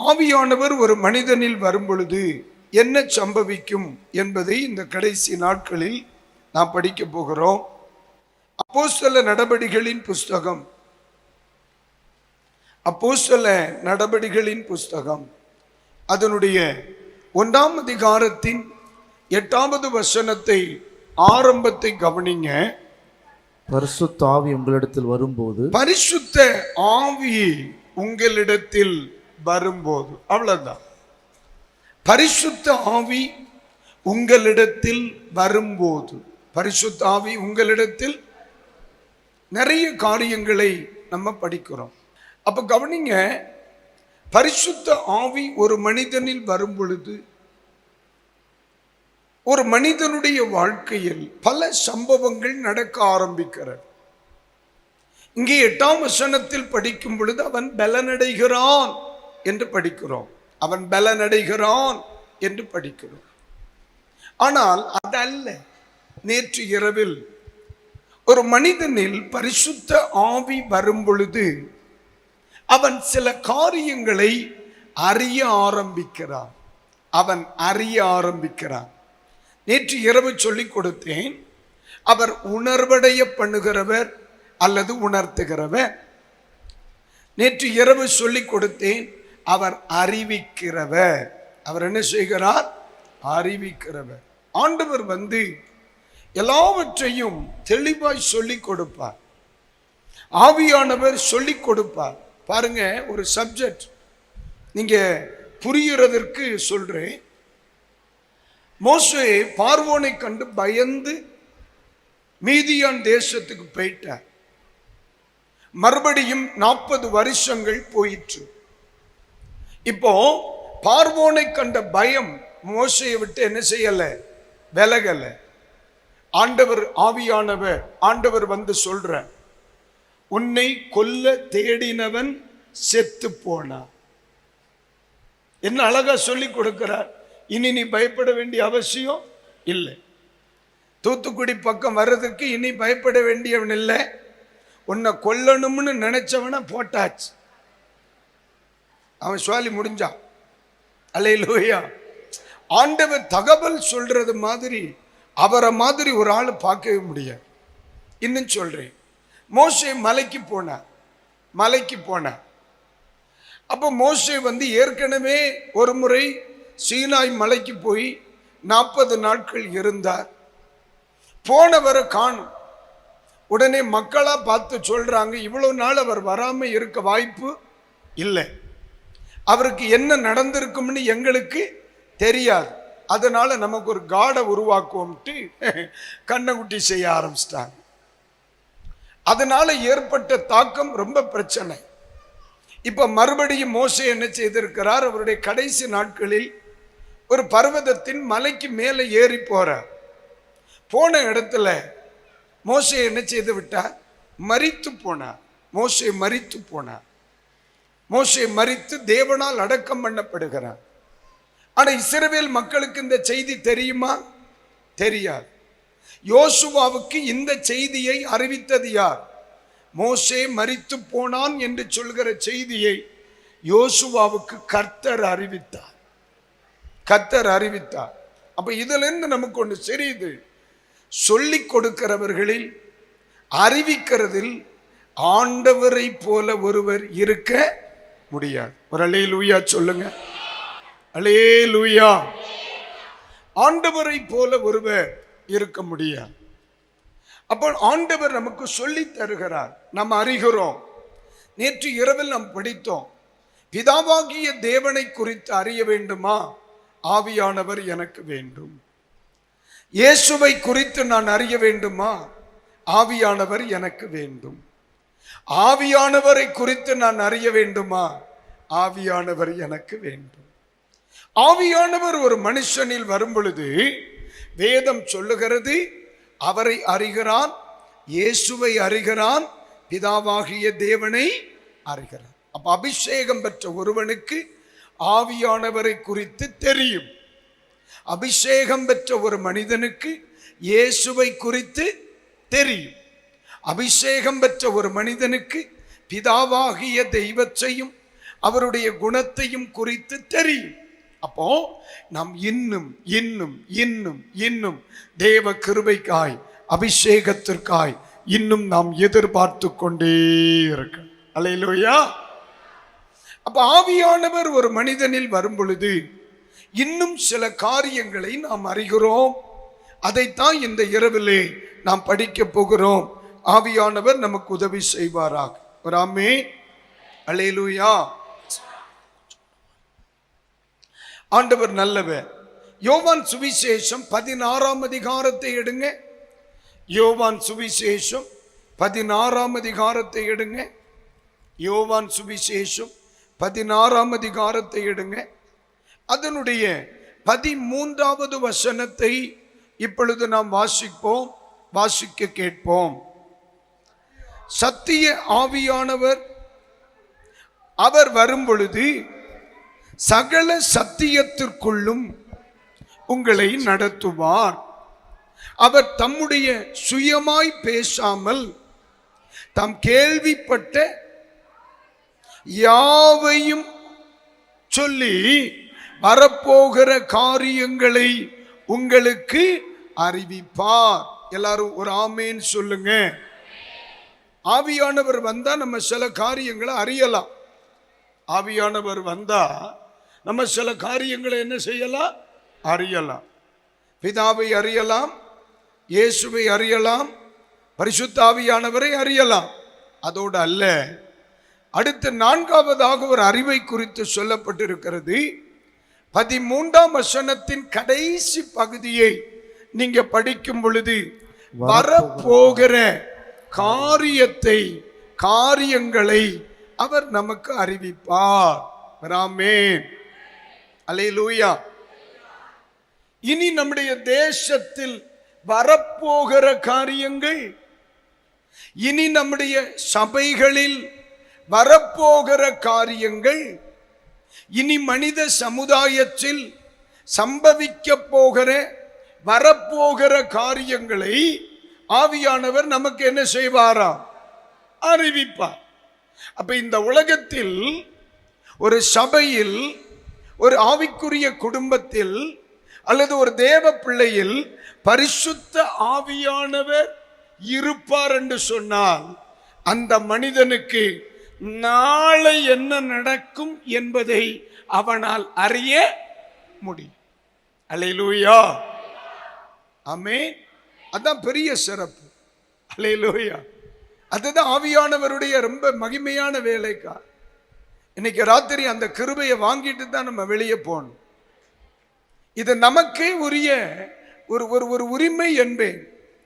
ஆவியானவர் ஒரு மனிதனில் வரும் பொழுது என்ன சம்பவிக்கும் என்பதை இந்த கடைசி நாட்களில் நாம் படிக்க போகிறோம். அப்போஸ்தல நடபடிகளின் புஸ்தகம், அப்போஸ்தல நடபடிகளின் புஸ்தகம் அதனுடைய 1ஆம் அதிகாரத்தின் 8வது வசனத்தை ஆரம்பத்தை கவனிங்க. பரிசுத்த ஆவி உங்களிடத்தில் வரும்போது, பரிசுத்த ஆவி உங்களிடத்தில் வரும்போது, அவ்வளவுதான். பரிசுத்த ஆவி உங்களிடத்தில் வரும்போது, பரிசுத்த ஆவி உங்களிடத்தில் நிறைய காரியங்களை நம்ம படிக்கிறோம். அப்ப கவனிங்க, பரிசுத்த ஆவி ஒரு மனிதனில் வரும் பொழுது ஒரு மனிதனுடைய வாழ்க்கையில் பல சம்பவங்கள் நடக்க ஆரம்பிக்கிறது. இங்கே 8ஆம் வசனத்தில் படிக்கும் பொழுது அவன் பலனடைகிறான் என்று படிக்கிறோம். அவன் பலனடைகிறான் என்று படிக்கிறோம். ஆனால் அதல்ல, நேற்று இரவில் ஒரு மனிதனில் பரிசுத்த ஆவி வரும் பொழுது அவன் சில காரியங்களை அறிய ஆரம்பிக்கிறான். அவன் அறிய ஆரம்பிக்கிறான். நேற்று இரவு சொல்லிக் கொடுத்தேன், அவர் உணர்வடைய பண்ணுகிறவர் அல்லது உணர்த்துகிறவர். நேற்று இரவு சொல்லிக் கொடுத்தேன், அவர் அறிவிக்கிறவர். அவர் என்ன செய்கிறார்? அறிவிக்கிறவர். ஆண்டவர் எல்லாவற்றையும் தெளிவாய் சொல்லிக் கொடுப்பார். ஆவியானவர் சொல்லிக் கொடுப்பார். பாருங்க, ஒரு சப்ஜெக்ட் நீங்க புரிகிறதற்கு சொல்றேன். மோசே பார்வோனை கண்டு பயந்து மீதியான் தேசத்துக்கு போயிட்டார். மறுபடியும் 40 வருஷங்கள் போயிற்று. இப்போ பார்வோனை கண்ட பயம் மோசையை விட்டு என்ன செய்யல? விலகல. ஆண்டவர் ஆவியானவர் ஆண்டவர் சொல்ற, உன்னை கொல்ல தேடினவன் செத்து போனான். என்ன அழகா சொல்லி கொடுக்கிறார். இனி நீ பயப்பட வேண்டிய அவசியம் இல்லை. தூத்துக்குடி பக்கம் வர்றதுக்கு இனி பயப்பட வேண்டியவன் இல்லை. உன்னை கொல்லணும்னு நினைச்சவன போட்டாச்சு. அவன் சுவாலி முடிஞ்சான். அல்லேலூயா. ஆண்டவர் தகவல் சொல்றது மாதிரி அவரை மாதிரி ஒரு ஆள் பார்க்கவே முடியாது. இன்னும் சொல்றேன், மோசே மலைக்கு போனார். அப்போ மோசே ஏற்கனவே ஒரு முறை சீனாய் மலைக்கு போய் 40 நாட்கள் இருந்தார். போனவரை காணும். உடனே மக்களா பார்த்து சொல்றாங்க, இவ்வளவு நாள் அவர் வராம இருக்க வாய்ப்பு இல்லை, அவருக்கு என்ன நடந்திருக்கும்னு எங்களுக்கு தெரியாது, அதனால நமக்கு ஒரு காடை உருவாக்குவோம்ட்டு கண்ணகுட்டி செய்ய ஆரம்பிச்சிட்டாங்க. அதனால ஏற்பட்ட தாக்கம் ரொம்ப பிரச்சனை. இப்ப மறுபடியும் மோசே என்ன செய்திருக்கிறார்? அவருடைய கடைசி நாட்களில் ஒரு பர்வதத்தின் மலைக்கு மேலே ஏறி போன இடத்துல மோசே என்ன செய்து விட்டார்? மரித்து போனார். மோசே மரித்து தேவனால் அடக்கம் பண்ணப்படுகிறார். ஆனா இஸ்ரவேல் மக்களுக்கு இந்த செய்தி தெரியுமா? தெரியாது. யோசுவாவுக்கு இந்த செய்தியை அறிவித்தது யார்? மோசே மரித்து போனான் என்று சொல்கிற செய்தியை யோசுவாவுக்கு கர்த்தர் அறிவித்தார். அப்ப இதுல இருந்து நமக்கு ஒன்று தெரியுது, சொல்லிக் கொடுக்கிறவர்களில், அறிவிக்கிறதில் ஆண்டவரை போல ஒருவர் இருக்க முடியாது. ஒரு அல்லேலூயா சொல்லுங்க. அல்லேலூயா. ஆண்டவரை போல ஒருவர் இருக்க முடியாது. அப்போ ஆண்டவர் நமக்கு சொல்லி தருகிறார், நாம் அறிகிறோம். நேற்று இரவில் நாம் படித்தோம், பிதாவாகிய தேவனை குறித்து அறிய வேண்டுமா? ஆவியானவர் எனக்கு வேண்டும். இயேசுவை குறித்து நான் அறிய வேண்டுமா? ஆவியானவர் எனக்கு வேண்டும். ஆவியானவரை குறித்து நான் அறிய வேண்டுமா? ஆவியானவர் எனக்கு வேண்டும். ஆவியானவர் ஒரு மனுஷனில் வரும் பொழுது வேதம் சொல்லுகிறது, அவரை அறிகிறான், இயேசுவை அறிகிறான், பிதாவாகிய தேவனை அறிகிறான். அப்ப அபிஷேகம் பெற்ற ஒருவனுக்கு ஆவியானவரை குறித்து தெரியும். அபிஷேகம் பெற்ற ஒரு மனிதனுக்கு இயேசுவை குறித்து தெரியும். அபிஷேகம் பெற்ற ஒரு மனிதனுக்கு பிதாவாகிய தெய்வத்தையும் அவருடைய குணத்தையும் குறித்து தெரியும். அப்போ நாம் இன்னும் இன்னும் இன்னும் இன்னும் தேவ கிருபைக்காய், அபிஷேகத்திற்காய் இன்னும் நாம் எதிர்பார்த்து கொண்டே இருக்க. அல்லேலூயா. அப்ப ஆவியானவர் ஒரு மனிதனில் வரும் பொழுது இன்னும் சில காரியங்களை நாம் அறிகிறோம். அதைத்தான் இந்த இரவிலே நாம் படிக்க போகிறோம். ஆவியானவர் நமக்கு உதவி செய்வாராக. ஒரு ஆமென். அல்லேலூயா. ஆண்டவர் நல்லவர். யோவான் சுவிசேஷம் 16ஆம் அதிகாரத்தை எடுங்க. யோவான் சுவிசேஷம் 16ஆம் அதிகாரத்தை எடுங்க. யோவான் சுவிசேஷம் 16ஆம் அதிகாரத்தை எடுங்க. அதனுடைய 13வது வசனத்தை இப்பொழுது நாம் வாசிக்க கேட்போம். சத்திய ஆவியானவர் அவர் வரும் பொழுது சகல சத்தியத்திற்குள்ளும் உங்களை நடத்துவார். அவர் தம்முடைய சுயமாய் பேசாமல் தாம் கேள்விப்பட்ட யாவையும் சொல்லி வரப்போகிற காரியங்களை உங்களுக்கு அறிவிப்பார். எல்லாரும் ஒரு ஆமேன் சொல்லுங்க. ஆவியானவர் வந்தா நம்ம சில காரியங்களை அறியலாம். ஆவியானவர் வந்தா நம்ம சில காரியங்களை என்ன செய்யலாம்? அறியலாம். பிதாவை அறியலாம், இயேசுவை அறியலாம், பரிசுத்த ஆவியானவரை அறியலாம். அதோடு அல்ல, அடுத்து 4வதாக ஒரு அறிவை குறித்து சொல்லப்பட்டிருக்கிறது. 13ஆம் வசனத்தின் கடைசி பகுதியை நீங்க படிக்கும் பொழுது வரப்போகிற காரியங்களை அவர் நமக்கு அறிவிப்பார். ஆமென். அல்லேலூயா. இனி நம்முடைய தேசத்தில் வரப்போகிற காரியங்கள், இனி நம்முடைய சபைகளில் வரப்போகிற காரியங்கள், இனி மனித சமுதாயத்தில் சம்பவிக்க போகிற வரப்போகிற காரியங்களை ஆவியானவர் நமக்கு என்ன செய்வாராம்? அறிவிப்பார். அப்ப இந்த உலகத்தில் ஒரு சபையில், ஒரு ஆவிக்குரிய குடும்பத்தில் அல்லது ஒரு தேவ பிள்ளையில் பரிசுத்த ஆவியானவர் இருப்பார் என்று சொன்னால் அந்த மனிதனுக்கு நாளை என்ன நடக்கும் என்பதை அவனால் அறிய முடியும். அல்லேலூயா. ஆமென். அதான் பெரிய சிறப்பு. அல்லேலூயா. அதுதான் ஆவியானவருடைய ரொம்ப மகிமையான வேலைக்கா. இன்னைக்கு ராத்திரி அந்த கிருபையை வாங்கிட்டு தான் நம்ம வெளியே போகணும். இது நமக்கே உரிய ஒரு உரிமை என்பேன்.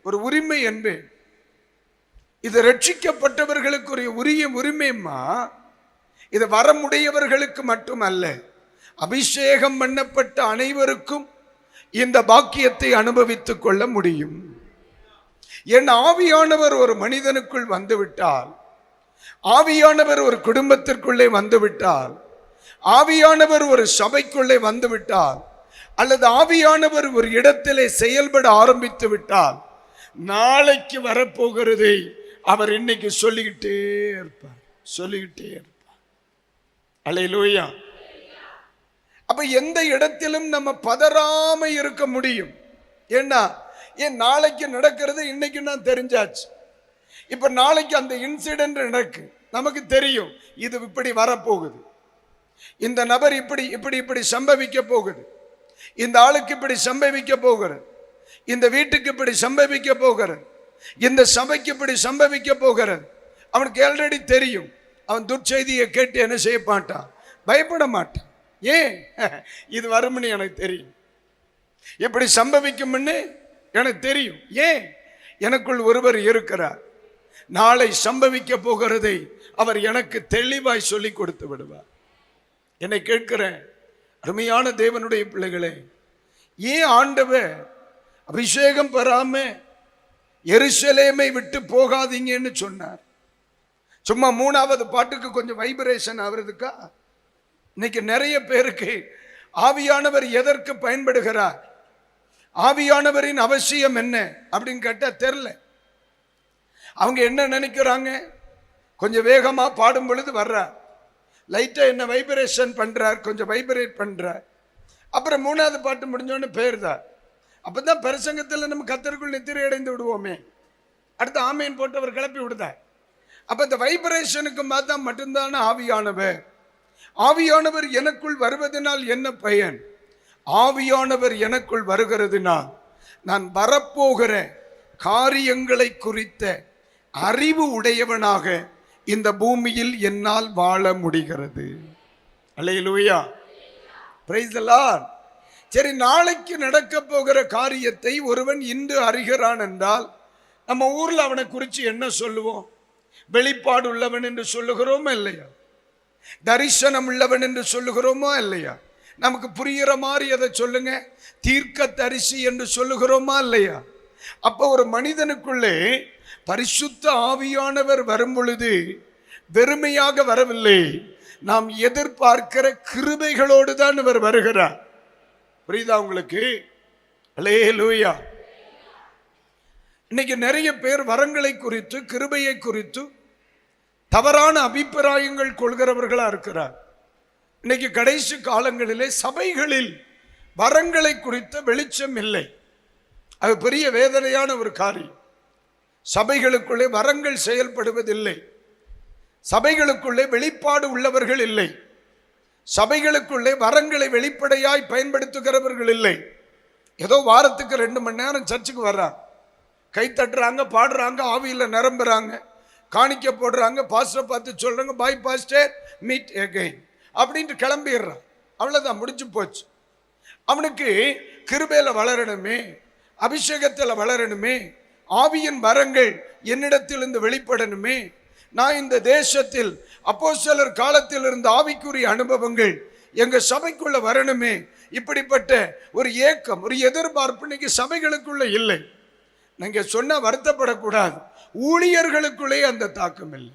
ஒரு உரிமை என்பேன். இது ரட்சிக்கப்பட்டவர்களுக்கு உரிய உரிமைமா. இது வரமுடையவர்களுக்கு மட்டுமல்ல, அபிஷேகம் பண்ணப்பட்ட அனைவருக்கும் இந்த பாக்கியத்தை அனுபவித்துக் கொள்ள முடியும். என் ஆவியானவர் ஒரு மனிதனுக்குள் வந்துவிட்டால், ஆவியானவர் ஒரு குடும்பத்திற்குள்ளே வந்துவிட்டால், ஆவியானவர் ஒரு சபைக்குள்ளே வந்துவிட்டால், அல்லது ஆவியானவர் ஒரு இடத்திலே செயல்பட ஆரம்பித்து விட்டால், நாளைக்கு வரப்போகிறதை அவர் இன்னைக்கு சொல்லிக்கிட்டே இருப்பார். அல்லேலூயா. அப்ப எந்த இடத்திலும் நம்ம பதறாம இருக்க முடியும். ஏன் நாளைக்கு நடக்கிறது இன்னைக்கு நான் தெரிஞ்சாச்சு. இப்ப நாளைக்கு அந்த இன்சிடென்ட் நடக்கு, நமக்கு தெரியும் இது இப்படி வரப்போகுது, இந்த நபர் இப்படி இப்படி இப்படி சம்பவிக்க போகுது, இந்த ஆளுக்கு இப்படி சம்பவிக்க போகிறது, இந்த வீட்டுக்கு இப்படி சம்பவிக்க போகிறது, இந்த சபைக்கு இப்படி சம்பவிக்க போகிறது. அவனுக்கு ஆல்ரெடி தெரியும். அவன் துர்ச்செய்தியை கேட்டு என்ன செய்ய மாட்டான்? பயப்பட மாட்டான். ஏன்? இது வரும்னு எனக்கு தெரியும், எப்படி சம்பவிக்கும்னு எனக்கு தெரியும். ஏன்? எனக்குள் ஒருவர் இருக்கிறார். நாளை சம்பவிக்க போகிறதை அவர் எனக்கு தெளிவாய் சொல்லி கொடுத்து விடுவார். என்னை கேட்கிறேன் அருமையான தேவனுடைய பிள்ளைகளே, ஏன் ஆண்டவர் அபிஷேகம் பெறாம எருசலேமை விட்டு போகாதீங்கன்னு சொன்னார்? சும்மா 3வது பாட்டுக்கு கொஞ்சம் வைப்ரேஷன் ஆகிறதுக்கா? இன்னைக்கு நிறைய பேருக்கு ஆவியானவர் எதற்கு பயன்படுகிறார், ஆவியானவரின் அவசியம் என்ன அப்படின்னு கேட்டா தெரியல. அவங்க என்ன நினைக்கிறாங்க? கொஞ்சம் வேகமா பாடும் பொழுது வர்றார், லைட்டாக என்ன வைப்ரேஷன் பண்ணுறார், கொஞ்சம் வைப்ரேட் பண்ணுறார். அப்புறம் 3வது பாட்டு முடிஞ்சோன்னு போயிருந்தார். அப்போ தான் பிரசங்கத்தில் நம்ம கர்த்தருக்குள் நித்திரை அடைந்து விடுவோமே. அடுத்து ஆமேன் போட்டு அவர் கிளப்பி விடுதார். அப்போ இந்த வைப்ரேஷனுக்கு பார்த்தா மட்டும்தான ஆவியானவர். ஆவியானவர் எனக்குள் வருவதனால் என்ன பயன்? ஆவியானவர் எனக்குள் வருகிறதுனால் நான் வரப்போகிற காரியங்களை குறித்த அறிவு உடையவனாக இந்த பூமியில் என்னால் வாழ முடிகிறது. அல்லேலூயா, பிரைஸ் தி லார்ட். சரி, நாளைக்கு நடக்க போகிற காரியத்தை ஒருவன் இன்று அறிகிறான் என்றால் நம்ம ஊர்ல அவனை குறித்து என்ன சொல்லுவோம்? வெளிப்பாடு உள்ளவன் என்று சொல்லுகிறோமா இல்லையா? தரிசனம் உள்ளவன் என்று சொல்லுகிறோமா இல்லையா? நமக்கு புரிகிற மாதிரி அதை சொல்லுங்க, தீர்க்க தரிசி என்று சொல்லுகிறோமா இல்லையா? அப்போ ஒரு மனிதனுக்குள்ளே பரிசுத்த ஆவியானவர் வரும் பொழுது வெறுமையாக வரவில்லை, நாம் எதிர்பார்க்கிற கிருபைகளோடு தான் இவர் வருகிறார். புரியுதா உங்களுக்கு? அல்லேலூயா. இன்னைக்கு நிறைய பேர் வரங்களை குறித்து கிருபையை குறித்து தவறான அபிப்பிராயங்கள் கொள்கிறவர்களா இருக்கிறார். இன்னைக்கு கடைசி காலங்களிலே சபைகளில் வரங்களை குறித்த வெளிச்சம் இல்லை. அது பெரிய வேதனையான ஒரு காரியம். சபைகளுக்குள்ளே வரங்கள் செயல்படுவதில்லை. சபைகளுக்குள்ளே வெளிப்பாடு உள்ளவர்கள் இல்லை. சபைகளுக்குள்ளே வரங்களை வெளிப்படையாய் பயன்படுத்துகிறவர்கள் இல்லை. ஏதோ வாரத்துக்கு 2 மணி நேரம் சர்ச்சுக்கு வர்றாங்க, கை தட்டுறாங்க, பாடுறாங்க, ஆவியில் நிரம்புறாங்க, காணிக்க போடுறாங்க, பாஸ்டரை பார்த்து சொல்றாங்க பாய் பாஸ்டர் மீட் அகைன் அப்படின்ட்டு கிளம்பிடுறான். அவ்வளோதான், முடிஞ்சு போச்சு. அவனுக்கு கிருபையில் வளரணுமே, அபிஷேகத்தில் வளரணுமே, ஆவியின் வரங்கள் என்னிடத்திலிருந்து வெளிப்படணுமே, நான் இந்த தேசத்தில் அப்போஸ்தலர் காலத்தில் இருந்த ஆவிக்குரிய அனுபவங்கள் எங்க சபைக்குள்ள வரணுமே, இப்படிப்பட்ட ஒரு ஏக்கம், ஒரு எதிர்பார்ப்பு இன்னைக்கு சபைகளுக்குள்ள இல்லை. நீங்க சொன்னா வருத்தப்படக்கூடாது, ஊழியர்களுக்குள்ளே அந்த தாக்கம் இல்லை.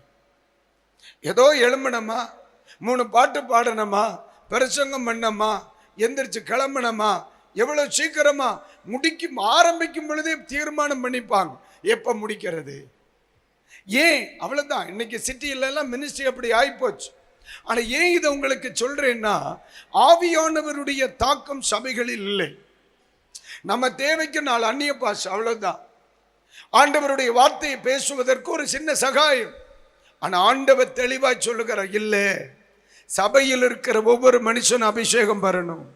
ஏதோ எழும்பணுமா, 3 பாட்டு பாடணுமா, பிரசங்கம் பண்ணமா, எந்திரிச்சு கிளம்பணுமா, எவ்வளவு சீக்கிரமா முடிக்கும் ஆரம்பிக்கும் பொழுதே தீர்மானம் பண்ணிப்பாங்க எப்ப முடிக்கிறது. ஏன்? அவ்வளவுதான். இன்னைக்கு சிட்டியில எல்லாம் மினிஸ்ட்ரி அப்படி ஆயிப்போச்சு. ஆனா ஏன் இதை உங்களுக்கு சொல்றேன்னா, ஆவியானவருடைய தாக்கம் சபைகளில் இல்லை. நம்ம தேவைக்கு 4 அந்நிய பாஷை, அவ்வளவுதான். ஆண்டவருடைய வார்த்தையை பேசுவதற்கு ஒரு சின்ன சகாயம். ஆனா ஆண்டவர் தெளிவாய் சொல்லுகிறார், இல்ல, சபையில் இருக்கிற ஒவ்வொரு மனுஷனும் அபிஷேகம் பெறணும்.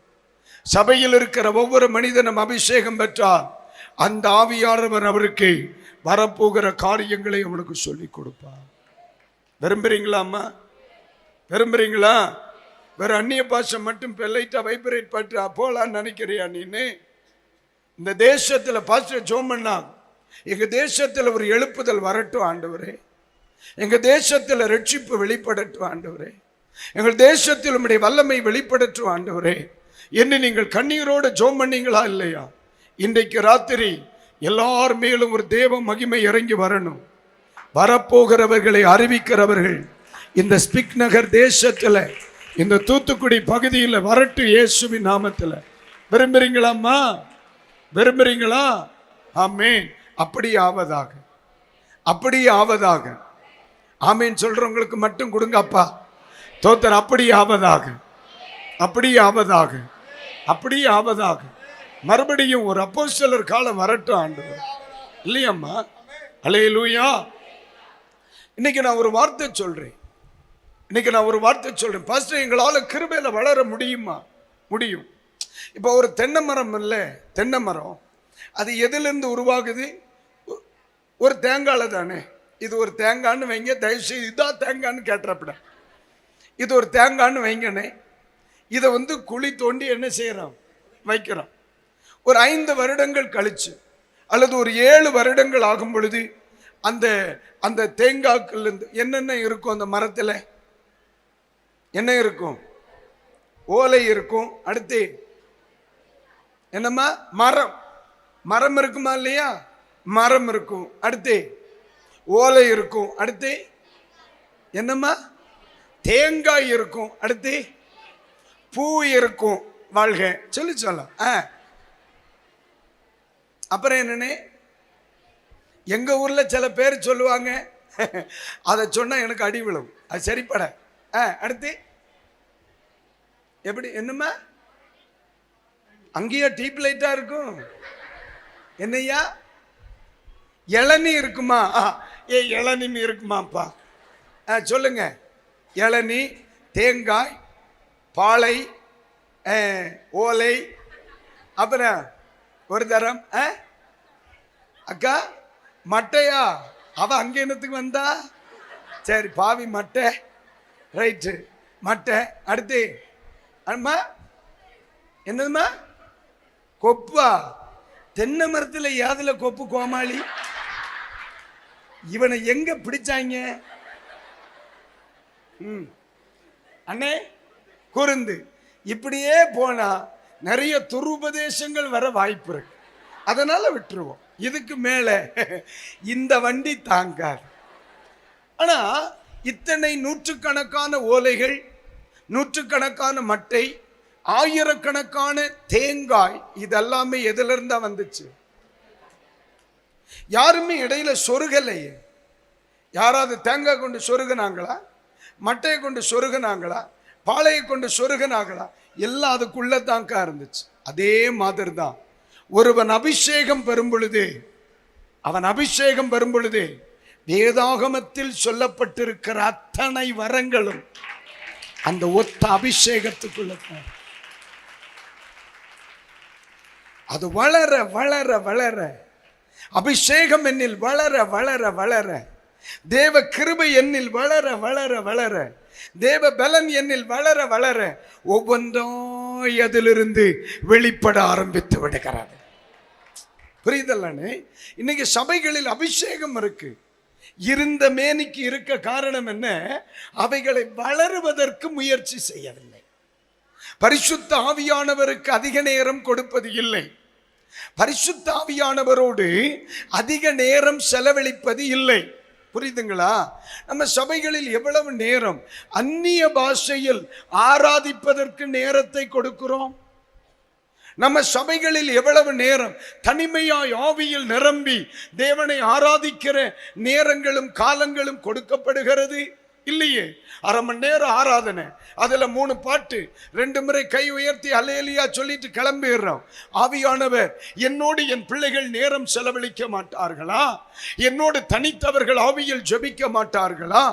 சபையில் இருக்கிற ஒவ்வொரு மனிதனும் அபிஷேகம் பெற்றால் அந்த ஆவியானவர் அவருக்கு வரப்போகிற காரியங்களை அவனுக்கு சொல்லி கொடுப்பார். விரும்புறீங்களாம்மா? விரும்புறீங்களா? வேற அந்நிய பாஷை மட்டும் லைட்டா வைப்ரேட் பட்டு போலான்னு நினைக்கிறியா நீனு? இந்த தேசத்துல பாஸ்டர் ஜோமன்னா, எங்க தேசத்துல ஒரு எழுப்புதல் வரட்டும் ஆண்டவரே, எங்க தேசத்துல ரட்சிப்பு வெளிப்படட்டும் ஆண்டவரே, எங்கள் தேசத்தில் உம்முடைய வல்லமை வெளிப்படட்டும் ஆண்டவரே என்று நீங்கள் கண்ணீரோடு ஜோம் பண்ணீங்களா இல்லையா? இன்றைக்கு ராத்திரி எல்லார் மேலும் ஒரு தேவ மகிமை இறங்கி வரணும். வரப்போகிறவர்களை அறிவிக்கிறவர்கள் இந்த ஸ்பிக் நகர் தேசத்துல, இந்த தூத்துக்குடி பகுதியில் வரட்டு இயேசுவின் நாமத்தில். விரும்புறீங்களாம்மா? விரும்புறீங்களா? ஆமென். அப்படி ஆவதாக, அப்படி ஆவதாக. ஆமென் சொல்றவங்களுக்கு மட்டும் கொடுங்க அப்பா தோத்தர். அப்படி ஆவதாக, அப்படி ஆவதாக, அப்படி ஆவதாக. மறுபடியும் ஒரு அப்போஸ்தலர் காலம் வரட்டும் ஆண்டவர், இல்லையம்மா? அல்லேலூயா. இன்னைக்கு நான் ஒரு வார்த்தை சொல்றேன், பாஸ்டர் எங்களால் கிருபையில வளர முடியுமா? முடியும். இப்போ ஒரு தென்னை மரம் இல்லை, தென்னை மரம் அது எதிலிருந்து உருவாகுது? ஒரு தேங்காயில தானே. இது ஒரு தேங்காய்னு வைங்க, தயவுசெய்து இதான் தேங்காய்னு கேட்டுறப்பட, இது ஒரு தேங்காய்னு வைங்கண்ணே. இதை குழி தோண்டி என்ன செய்யறோம்? வைக்கிறோம். ஒரு 5 வருடங்கள் கழிச்சு அல்லது ஒரு 7 வருடங்கள் ஆகும் பொழுது அந்த அந்த தேங்காய்க்குள்ள இருந்து என்னென்ன இருக்கும்? அந்த மரத்தில் என்ன இருக்கும்? ஓலை இருக்கும். அடுத்து என்னம்மா? மரம். மரம் இருக்குமா இல்லையா? மரம் இருக்கும். அடுத்து ஓலை இருக்கும். அடுத்து என்னம்மா? தேங்காய் இருக்கும். அடுத்து பூ இருக்கும். வாழ்க சொல்ல அப்புறம் என்னன்னு எங்க ஊர்ல சில பேர் சொல்லுவாங்க, அதை சொன்னா எனக்கு அடி விழும், அது சரிப்பட. அடுத்து எப்படி என்னம்மா அங்கேயா டீப் லைட்டா இருக்கும்? என்னையா இளநீ இருக்குமா? இளநீ இருக்குமாப்பா? சொல்லுங்க. இளநீ, தேங்காய், பாலை, ஓலை, அப்புறம் ஒரு தரம் அக்கா மட்டையா? அவ அங்க என்னத்துக்கு வந்தா? சரி பாவி மட்டை, ரைட்டு மட்டை. அடுத்து அம்மா என்னதுமா? கொப்பா? தென்னை மரத்துல யாதுல கொப்பு கோமாளி? இவனை எங்க பிடிச்சாங்க? அண்ணே குருந்து. இப்படியே போனா நிறைய துருபதேசங்கள் வர வாய்ப்பு இருக்கு. அதனால விட்டுருவோம். இதுக்கு மேல இந்த வண்டி தாங்காது. ஆனா இத்தனை நூற்றுக்கணக்கான ஓலைகள், நூற்றுக்கணக்கான மட்டை, ஆயிரக்கணக்கான தேங்காய், இதெல்லாமே எதுல இருந்தா வந்துச்சு? யாருமே இடையில சொருகலையே. யாராவது தேங்காய் கொண்டு சொருகினாங்களா? மட்டையை கொண்டு சொருகினாங்களா? பாலையை கொண்டு சொருகினாங்களா? எல்லாம் அதுக்குள்ளதாங்க இருந்துச்சு. அதே மாதிரி தான் ஒருவன் அபிஷேகம் பெறும் பொழுது, அவன் அபிஷேகம் பெறும் பொழுது வேதாகமத்தில் சொல்லப்பட்டிருக்கிற அத்தனை வரங்களும் அந்த ஒத்த அபிஷேகத்துக்குள்ள அது வளர வளர வளர, அபிஷேகம் என்னில் வளர வளர வளர, தேவ கிருபை என்னில் வளர வளர வளர, தேவ பலன் என்னில் வளர வளர, ஒவ்வொன்றாய் அதிலிருந்து வெளிப்பட ஆரம்பித்து விடுகிறது. புரியுதல்லானே? இன்னைக்கு சபைகளில் அபிஷேகம் இருக்கு. இருந்த மேனிக்கு இருக்க காரணம் என்ன? அவைகளை வளருவதற்கு முயற்சி செய்யவில்லை. பரிசுத்த ஆவியானவருக்கு அதிக நேரம் கொடுப்பது இல்லை. பரிசுத்த ஆவியானவரோடு அதிக நேரம் செலவழிப்பது இல்லை. புரியுதுங்களா? நம்ம சபைகளில் எவ்வளவு நேரம் அந்நிய பாஷையில் ஆராதிப்பதற்கு நேரத்தை கொடுக்கிறோம்? நம்ம சபைகளில் எவ்வளவு நேரம் தனிமையாய் ஆவியில் நிரம்பி தேவனை ஆராதிக்கிற நேரங்களும் காலங்களும் கொடுக்கப்படுகிறது? இல்லையே. அரை மணி நேரம் ஆராதனை, அதுல 3 பாட்டு, 2 முறை கை உயர்த்தி அல்லேலூயா சொல்லிட்டு கிளம்பிடுறோம். ஆவியானவர் என்னோடு என் பிள்ளைகள் நேரம் செலவழிக்க மாட்டார்களா? என்னோடு தனித்தவர்கள் ஆவியில் ஜெபிக்க மாட்டார்களா?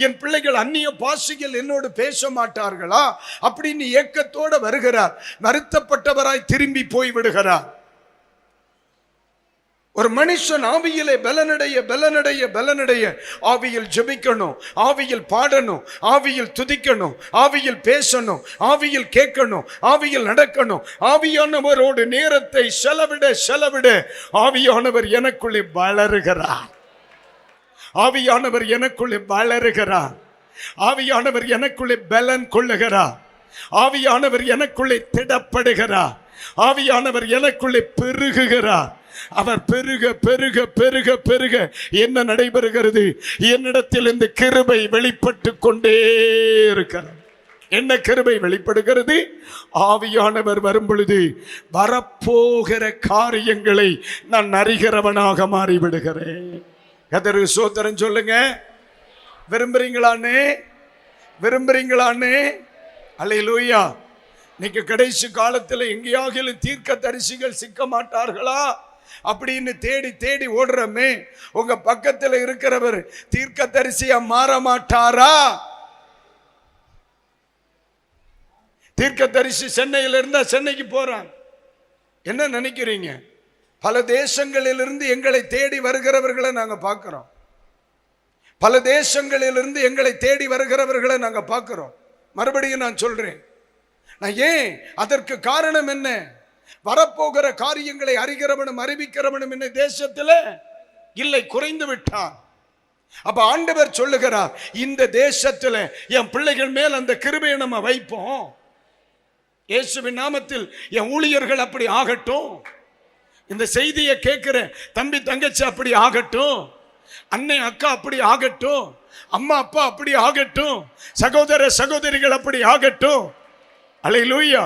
என் பிள்ளைகள் அந்நிய பாஷையில் என்னோடு பேச மாட்டார்களா? அப்படின்னு ஏக்கத்தோட வருகிறார். வருத்தப்பட்டவராய் திரும்பி போய் விடுகிறார். ஒரு மனுஷன் ஆவியிலே பலனடைய பலனடைய பலனடைய ஆவியில் ஜெபிக்கணும், ஆவியில் பாடணும், ஆவியில் துதிக்கணும், ஆவியில் பேசணும், ஆவியில் கேட்கணும், ஆவியில் நடக்கணும். ஆவியானவரோடு நேரத்தை செலவிட செலவிட ஆவியானவர் எனக்குள்ளே வளருகிறார். ஆவியானவர் எனக்குள்ளே வளருகிறார். ஆவியானவர் எனக்குள்ளே பலன் கொள்ளுகிறார். ஆவியானவர் எனக்குள்ளே திடப்படுகிறார். ஆவியானவர் எனக்குள்ளே பெருகுகிறார். அவர் பெருக பெருக பெருக பெருக என்ன நடைபெறுகிறது? என்னிடத்தில் இந்த கிருபை வெளிப்பட்டு கொண்டே இருக்கிறது. என்ன கிருபை வெளிப்படுகிறது? ஆவியானவர் வரும் பொழுது வரப்போகிற காரியங்களை நான் அறிகிறவனாக மாறிவிடுகிறேன். கர்த்தருக்கு ஸ்தோத்திரம் சொல்லுங்க. விரும்புறீங்களானே? விரும்புறீங்களானே? அல்லேலூயா. இன்னைக்கு கடைசி காலத்தில் எங்கேயாகிலும் தீர்க்க தரிசிகள் சிக்க மாட்டார்களா அப்படின்னு தேடி தேடி ஓடுறமே. உங்க பக்கத்தில் இருக்கிறவர் தீர்க்க தரிசியா மாற மாட்டாரா? தீர்க்க தரிசி சென்னையில் இருந்தா சென்னைக்கு போறான். என்ன நினைக்கிறீங்க? பல தேசங்களிலிருந்து எங்களை தேடி வருகிறவர்களை நாங்க பார்க்கிறோம். பல தேசங்களிலிருந்து எங்களை தேடி வருகிறவர்களை நாங்க பார்க்கிறோம். மறுபடியும் நான் சொல்றேன், நான் ஏன்? அதற்கு காரணம் என்ன? வரப்போகிற காரியங்களை அறிகிறவனும் அறிவிக்கிறவனும் என்ன தேசத்தில் இல்லை, குறைந்து விட்டான். அப்ப ஆண்டவர் சொல்லுகிறார், இந்த தேசத்தில் என் பிள்ளைகள் மேல் அந்த கிருபையை நம்ம வைப்போம். இயேசுவின் நாமத்தில் என் ஊழியர்கள் அப்படி ஆகட்டும். இந்த செய்தியை கேட்கிற தம்பி தங்கச்சி அப்படி ஆகட்டும். அன்னை அக்கா அப்படி ஆகட்டும். அம்மா அப்பா அப்படி ஆகட்டும். சகோதர சகோதரிகள் அப்படி ஆகட்டும். அல்லேலூயா.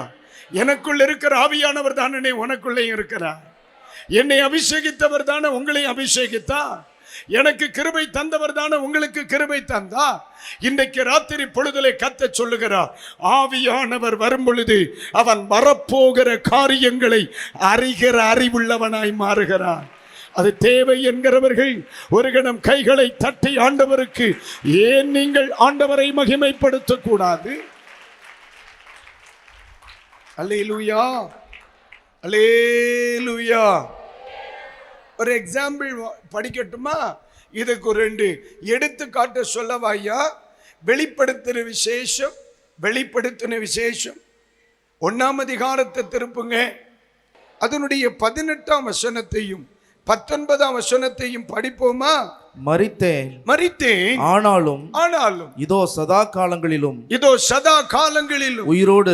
எனக்குள்ள இருக்கிற ஆவியானவர் தானே உனக்குள்ளே இருக்கிறார். என்னை அபிஷேகித்தவர் தானே உங்களையும் அபிஷேகித்தார். எனக்கு கிருபை தந்தவர் தானே உங்களுக்கு கிருபை தந்தா. இன்றைக்கு ராத்திரி பொழுதிலே கர்த்தர் சொல்லுகிறார், ஆவியானவர் வரும் பொழுது அவன் வரப்போகிற காரியங்களை அறிகிற அறிவுள்ளவனாய் மாறுகிறான். அது தேவை என்கிறவர்கள் ஒரு கணம் கைகளை தட்டி ஆண்டவருக்கு, ஏன் நீங்கள் ஆண்டவரை மகிமைப்படுத்த கூடாது? அல்லேலூயா, அல்லேலூயா. ஒரு எக்ஸாம்பிள் படிக்கட்டுமா? இதுக்கு ஒரு 2 எடுத்துக்காட்டு சொல்லவாயா? வெளிப்படுத்தின விசேஷம், வெளிப்படுத்தின விசேஷம் 1ஆம் அதிகாரத்தை திருப்புங்க. அதனுடைய 18ஆம் வசனத்தையும் 19ஆம் வசனத்தையும் படிப்போமா? மரித்தேன் ஆனாலும் இதோ சதா காலங்களிலும் உயிரோடு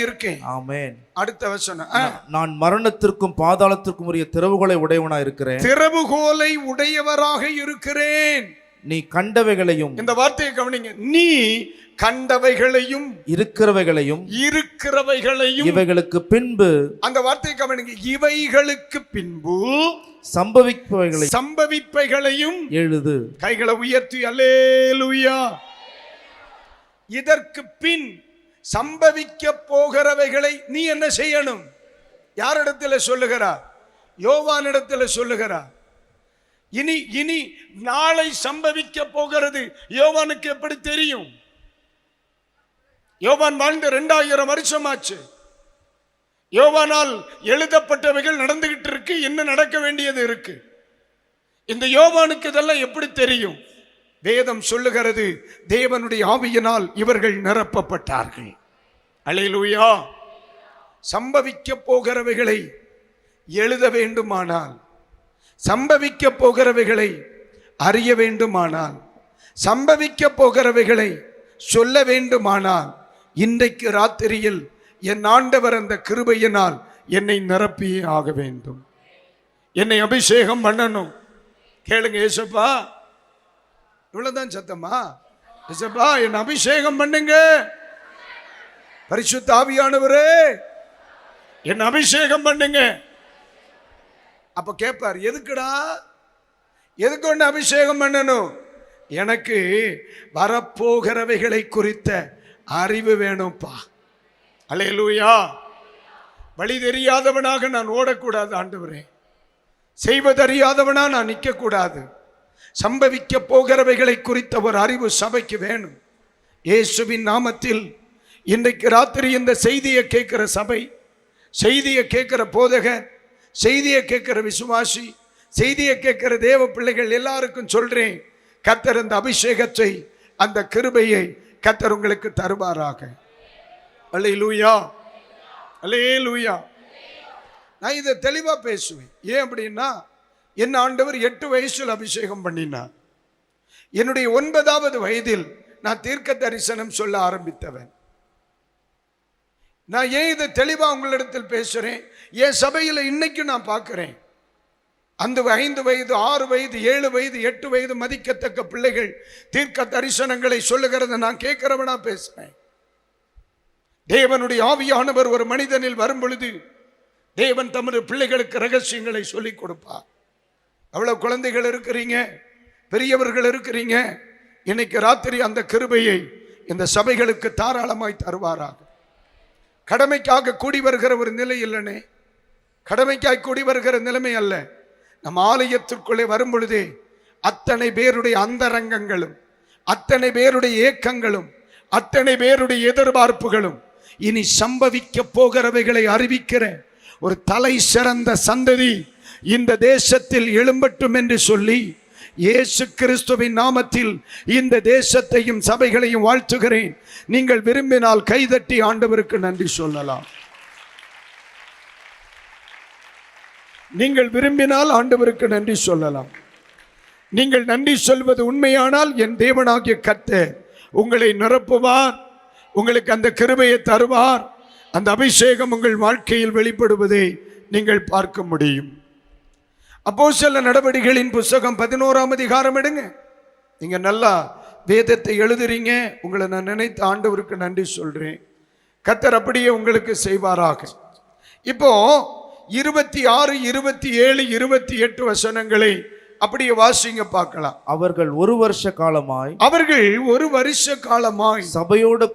இருக்கேன். ஆமென். அடுத்த வசனம், நான் மரணத்திற்கும் பாதாளத்திற்கும் உரிய திறவுகோலை உடையவராக இருக்கிறேன். நீ கண்டவைகளையும், இந்த வார்த்தையை கவனிங்க, நீ கண்டவைகளையும் இருக்கிறவைகளையும் இவைகளுக்கு பின்பு, அந்த வார்த்தையை கவனிங்க, இவைகளுக்கு பின்பு சம்பவிப்பவைகளையும் எழுது. கைகளை உயர்த்தி அல்லேலூயா. இதற்கு பின் சம்பவிக்க போகிறவைகளை நீ என்ன செய்யணும்? யாரிடத்தில் சொல்லுகிறார்? யோவானிடத்தில் சொல்லுகிறார். இனி நாளை சம்பவிக்க போகிறது யோவானுக்கு எப்படி தெரியும்? யோவான் வாழ்ந்து 2000 வருஷமாச்சு. யோவானால் எழுதப்பட்டவைகள் நடந்துகிட்டு இருக்கு, இன்னும் நடக்க வேண்டியது இருக்கு. இந்த யோவானுக்கு இதெல்லாம் எப்படி தெரியும்? வேதம் சொல்லுகிறது, தேவனுடைய ஆவியினால் இவர்கள் நிரப்பப்பட்டார்கள். அல்லேலூயா. சம்பவிக்க போகிறவைகளை எழுத வேண்டுமானால், சம்பவிக்க போகிறவைகளை அறிய வேண்டுமானால், சம்பவிக்க போகிறவைகளை சொல்ல வேண்டுமானால், இன்றைக்கு ராத்திரியில் என் ஆண்டவர் அந்த கிருபையினால் என்னை நிரப்பியே ஆக வேண்டும். என்னை அபிஷேகம் பண்ணணும். கேளுங்க, ஏசப்பா, இவ்வளவுதான் சத்தமா? ஏசப்பா, என் அபிஷேகம் பண்ணுங்க. பரிசுத்த ஆவியானவரே, என் அபிஷேகம் பண்ணுங்க. அப்ப கேட்பார், எதுக்குடா, எதுக்கு ஒன்று அபிஷேகம் பண்ணணும்? எனக்கு வரப்போகிறவைகளை குறித்த அறிவு வேணும்பா. அல்லேலூயா. வழி தெரியாதவனாக நான் ஓடக்கூடாது ஆண்டவரே. செய்வதறியாதவனா நான் நிற்க கூடாது. சம்பவிக்க போகிறவைகளை குறித்த ஒரு அறிவு சபைக்கு வேணும். இயேசுவின் நாமத்தில் இன்றைக்கு ராத்திரி இந்த செய்தியை கேட்கிற சபை, செய்தியை கேட்கிற போதகர், செய்தியை கேட்கிற விசுவாசி, செய்தியை கேட்கிற தேவ பிள்ளைகள் எல்லாருக்கும் சொல்றேன், கர்த்தர் அந்த அபிஷேகத்தை, அந்த கிருபையை கர்த்தர் உங்களுக்கு தருவாராக. அல்லேலூயா, அல்லேலூயா. நான் இதை தெளிவா பேசுவேன். ஏன் அப்படின்னா, என் ஆண்டவர் 8 வயசில் அபிஷேகம் பண்ணினார். என்னுடைய 9வது வயதில் நான் தீர்க்க தரிசனம் சொல்ல ஆரம்பித்தவன். நான் ஏன் இதை தெளிவா உங்களிடத்தில் பேசுறேன்? என் சபையில் இன்னைக்கு நான் பார்க்கிறேன், அந்த 5 வயது 6 வயது 7 வயது 8 வயது மதிக்கத்தக்க பிள்ளைகள் தீர்க்க தரிசனங்களை சொல்லுகிறத நான் கேட்கிறவனா பேசுறேன். தேவனுடைய ஆவியானவர் ஒரு மனிதனில் வரும் பொழுது தேவன் தமது பிள்ளைகளுக்கு ரகசியங்களை சொல்லிக் கொடுப்பார். அவ்வளவு குழந்தைகள் இருக்கிறீங்க, பெரியவர்கள் இருக்கிறீங்க. இன்னைக்கு ராத்திரி அந்த கிருபையை இந்த சபைகளுக்கு தாராளமாய் தருவாராக. கடமைக்காக கூடி வருகிற ஒரு நிலை இல்லைனே, கடமைக்காக கூடி வருகிற நிலைமை அல்ல. நம் ஆலயத்திற்குள்ளே வரும் பொழுதே அத்தனை பேருடைய அந்தரங்கங்களும், அத்தனை பேருடைய ஏக்கங்களும், அத்தனை பேருடைய எதிர்பார்ப்புகளும் இனி சம்பவிக்க போகிறவைகளை அறிவிக்கிற ஒரு தலை சிறந்த சந்ததி இந்த தேசத்தில் எழும்பட்டும் என்று சொல்லி இயேசு கிறிஸ்துவின் நாமத்தில் இந்த தேசத்தையும் சபைகளையும் வாழ்த்துகிறேன். நீங்கள் விரும்பினால் கைதட்டி ஆண்டவருக்கு நன்றி சொல்லலாம். நீங்கள் விரும்பினால் ஆண்டவருக்கு நன்றி சொல்லலாம். நீங்கள் நன்றி சொல்வது உண்மையானால் என் தேவனாகிய கர்த்தர் உங்களை நிரப்புவார், உங்களுக்கு அந்த கிருபையை தருவார். அந்த அபிஷேகம் உங்கள் வாழ்க்கையில் வெளிப்படுவதை நீங்கள் பார்க்க முடியும். அப்போஸ்தலர் நடவடிக்கைகளின் புத்தகம் 11ஆம் அதிகாரம் எடுங்க. நீங்க நல்லா வேதத்தை எழுதுறீங்க. உங்களை நான் நினைத்த ஆண்டவருக்கு நன்றி சொல்றேன். கர்த்தர் அப்படியே உங்களுக்கு செய்வாராக. இப்போ 26, 27, 28 வசனங்களை அப்படியே வாசிங்க பார்க்கலாம். அவர்கள் ஒரு வருஷ காலமாய் ஒரு வருஷ காலமாய் சபையோடு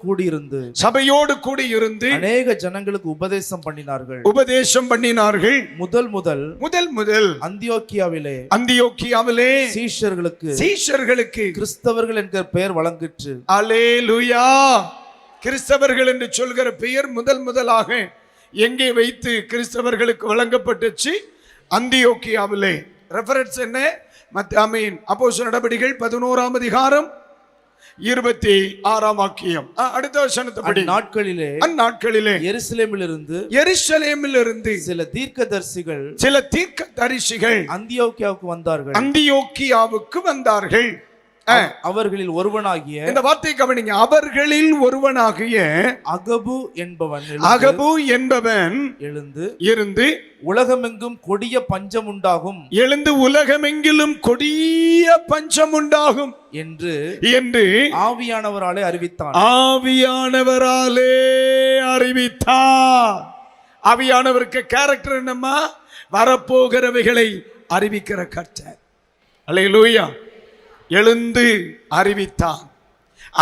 கூடியிருந்து அநேக ஜனங்களுக்கு உபதேசம் பண்ணினார்கள். முதல் முதல் அந்தியோக்கியாவிலே சீஷர்களுக்கு கிறிஸ்தவர்கள் என்கிற பெயர் வழங்கிற்று. அல்லேலூயா. கிறிஸ்தவர்கள் என்று சொல்கிற பெயர் முதலாக எங்கே வைத்து கிறிஸ்தவர்களுக்கு வழங்கப்பட்டுச்சு? அந்தியோக்கியாவிலே. ரெஃபரன்ஸ் என்ன? ஆமென். அப்போஸ்தலர் நடபடிகள் 11ஆம் அதிகாரம் 26ஆம் வாக்கியம். அடுத்த வசனத்தை அந்நாட்களிலே எருசலேமிலிருந்து சில தீர்க்கதரிசிகள் அந்தியோக்கியாவுக்கு வந்தார்கள். அவர்களில் ஒருவனாகிய, இந்த வார்த்தை கவனிங்க, அவர்களில் ஒருவனாகிய அகபு என்பவன் எழுந்து உலகமெங்கும் கொடிய பஞ்சம் உண்டாகும் என்று ஆவியானவராலே அறிவித்தார். ஆவியானவருக்கு கேரக்டர் என்னம்மா? வரப்போகிறவைகளை அறிவிக்கிற கர்த்தர். அல்லேலூயா. எழுந்து அறிவித்தான்,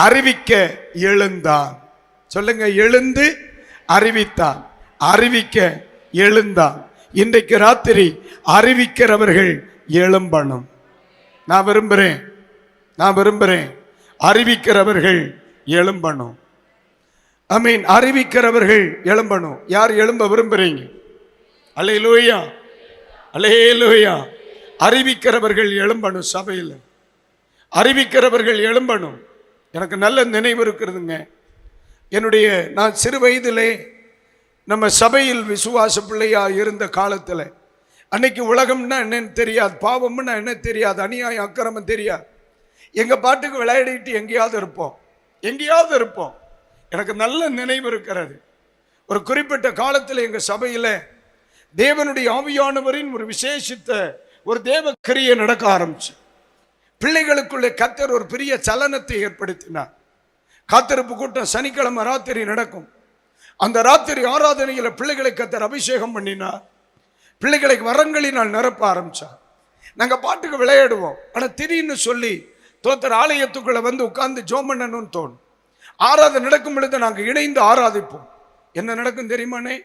அறிவிக்க எழுந்தான். சொல்லுங்க, எழுந்து அறிவித்தான், அறிவிக்க எழுந்தான். இன்றைக்கு ராத்திரி அறிவிக்கிறவர்கள் எழும்பணும். நான் விரும்புகிறேன் அறிவிக்கிறவர்கள் எழும்பணும். ஆமென். அறிவிக்கிறவர்கள் எழும்பணும். யார் எழும்ப விரும்புறீங்க? அல்லேலூயா, அல்லேலூயா. அறிவிக்கிறவர்கள் எழும்பணும். சபையில் அறிவிக்கிறவர்கள் எழும்பணும். எனக்கு நல்ல நினைவு இருக்கிறதுங்க. நான் சிறு வயதிலே நம்ம சபையில் விசுவாச பிள்ளையா இருந்த காலத்தில், அன்னைக்கு உலகம்னா என்னன்னு தெரியாது, பாவம்னா என்ன தெரியாது, அநியாயம் அக்கிரமம் தெரியாது. எங்கள் பாட்டுக்கு விளையாடிட்டு எங்கேயாவது இருப்போம். எனக்கு நல்ல நினைவு இருக்கிறது. ஒரு குறிப்பிட்ட காலத்தில் எங்கள் சபையில் தேவனுடைய ஆவியானவரின் ஒரு விசேஷித்த ஒரு தேவ கிரியை நடக்க ஆரம்பிச்சு. பிள்ளைகளுக்குள்ளே கர்த்தர் ஒரு பெரிய சலனத்தை ஏற்படுத்தினார். காத்திருப்பு கூட்டம் சனிக்கிழமை ராத்திரி நடக்கும். அந்த ராத்திரி ஆராதனையில் பிள்ளைகளை கர்த்தர் அபிஷேகம் பண்ணினார். பிள்ளைகளை வரங்களினால் நிரப்ப ஆரம்பிச்சார். நாங்கள் பாட்டுக்கு விளையாடுவோம். ஆனால் திடீர்னு சொல்லி தோத்தர் ஆலயத்துக்குள்ள வந்து உட்கார்ந்து ஜோம் பண்ணணும்னு தோணும். ஆராதனை நடக்கும் பொழுது நாங்கள் இணைந்து ஆராதிப்போம். என்ன நடக்கும் தெரியுமானே?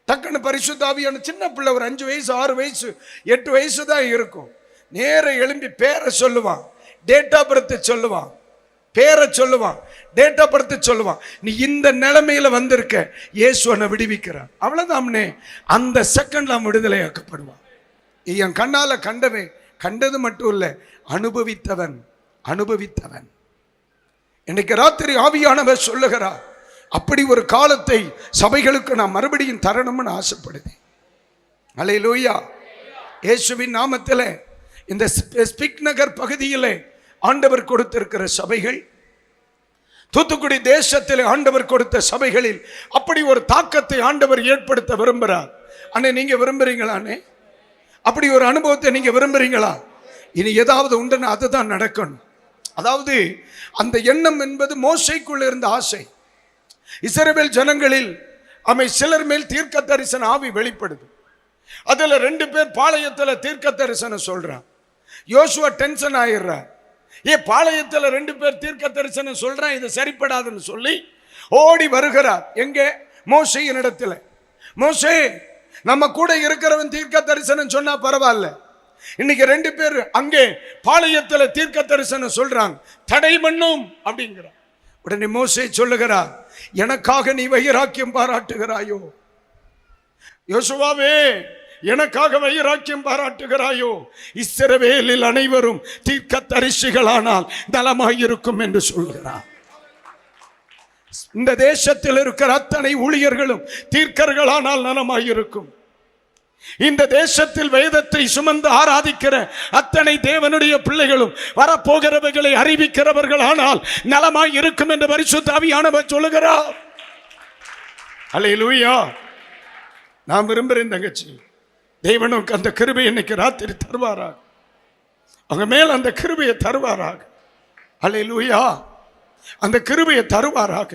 டக்குன்னு பரிசுத்த ஆவியான சின்ன பிள்ளை, ஒரு 5 வயசு 6 வயசு 8 வயசு தான் இருக்கும், நேர எழும்பி பேரை சொல்லுவான், டேட் ஆஃப் பர்த் சொல்லுவான், பேரை சொல்லுவான், டேட் ஆஃப் பர்த் சொல்லுவான். நீ இந்த நிலைமையில வந்திருக்க, இயேசுவனை விடுவிக்கிறான். அவ்வளவுதானே. அந்த செகண்ட்ல அவன் விடுதலையாக்கப்படுவான். என் கண்ணால கண்டவன், கண்டது மட்டும் இல்லை, அனுபவித்தவன். இன்னைக்கு ராத்திரி ஆவியானவர் சொல்லுகிறார், அப்படி ஒரு காலத்தை சபைகளுக்கு நான் மறுபடியும் தரணும்னு ஆசைப்படுதேன். அல்லேலூயா. இயேசுவின் நாமத்தில் இந்த ஸ்பிக் நகர் பகுதியில் ஆண்டவர் கொடுத்திருக்கிற சபைகள், தூத்துக்குடி தேசத்தில் ஆண்டவர் கொடுத்த சபைகளில் அப்படி ஒரு தாக்கத்தை ஆண்டவர் ஏற்படுத்த விரும்புகிறார். அண்ணே, நீங்க விரும்புறீங்களானே? அப்படி ஒரு அனுபவத்தை நீங்க விரும்புறீங்களா? இனி ஏதாவது உண்டுன்னு அதுதான் நடக்கணும். அதாவது அந்த எண்ணம் என்பது மோசைக்குள்ள இருந்த ஆசை. இஸ்ரவேல் ஜனங்களில் சிலர் மேல் தீர்க்க தரிசன ஆவி வெளிப்படுது. அதுல 2 பேர் பாளையத்தில் தீர்க்க தரிசனம் சொல்றான். யோசுவா டென்ஷன் ஆயிடுறார். பாளையத்தில் 2 பேர் தீர்க்க தரிசனம் சொல்றான், இது சரிப்படாதுன்னு சொல்லி ஓடி வருகிறார். எங்கே? மோசேயின் இடத்துல. மோசே, நம்ம கூட இருக்கிறவன் தீர்க்க தரிசனம் சொன்னா பரவாயில்ல, இன்னைக்கு 2 பேர் அங்கே பாளையத்தில் தீர்க்க தரிசனம் சொல்றாங்க, தடை பண்ணும் அப்படிங்கிறார். உடனே மோசே சொல்லுகிறார், எனக்காக நீ வைராக்கியம் பாராட்டுகிறாயோ? யோசுவாவே, எனக்காக வைராக்கியம் பாராட்டுகிறாயோ? இஸ்ரவேலில் அனைவரும் தீர்க்க தரிசிகளானால் நலமாயிருக்கும் என்று சொல்கிறார். இந்த தேசத்தில் இருக்கிற அத்தனை ஊழியர்களும் தீர்க்கர்களானால் நலமாயிருக்கும். இந்த தேசத்தில் வேதத்தை சுமந்து ஆராதிக்கிற அத்தனை தேவனுடைய பிள்ளைகளும் வரப்போகிறவர்களை அறிவிக்கிறவர்கள் ஆனால் நலமாய் இருக்கும் என்று பரிசுத்த ஆவியானவர் சொல்லுகிறார். அல்லேலூயா. நான் விரும்புகிறேன் தங்கச்சி, தேவனுக்கு அந்த கிருபை இன்னைக்கு ராத்திரி தருவாராக, அவங்க மேல் அந்த கிருபையை தருவாராக. அல்லேலூயா. அந்த கிருபையை தருவாராக.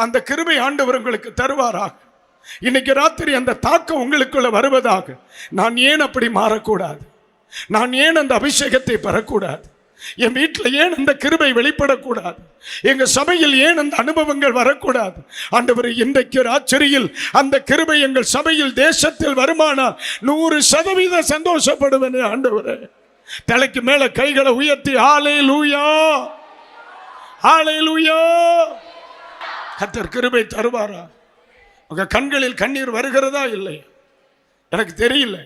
அந்த கிருபை ஆண்டவர் உங்களுக்கு தருவாராக. இன்னைக்கு ராத்திரி அந்த தாக்கம் உங்களுக்குள்ள வருவதாக. நான் ஏன் அப்படி மாறக்கூடாது? நான் ஏன் அந்த அபிஷேகத்தை பெறக்கூடாது? என் வீட்டில் ஏன் அந்த கிருபை வெளிப்படக்கூடாது? எங்க சபையில் ஏன் அந்த அனுபவங்கள் வரக்கூடாது? ஆண்டவரே, இன்றைக்கு ராத்திரியில் அந்த கிருபை எங்கள் சபையில் தேசத்தில் வருமானால் 100% சந்தோஷப்படுவேன். ஆண்டவரே, தலைக்கு மேல கைகளை உயர்த்தி ஹல்லேலூயா, ஹல்லேலூயா. கர்த்தர் கிருபை தருவாரா? உங்க கண்களில் கண்ணீர் வருகிறதா இல்லையா? எனக்கு தெரியல.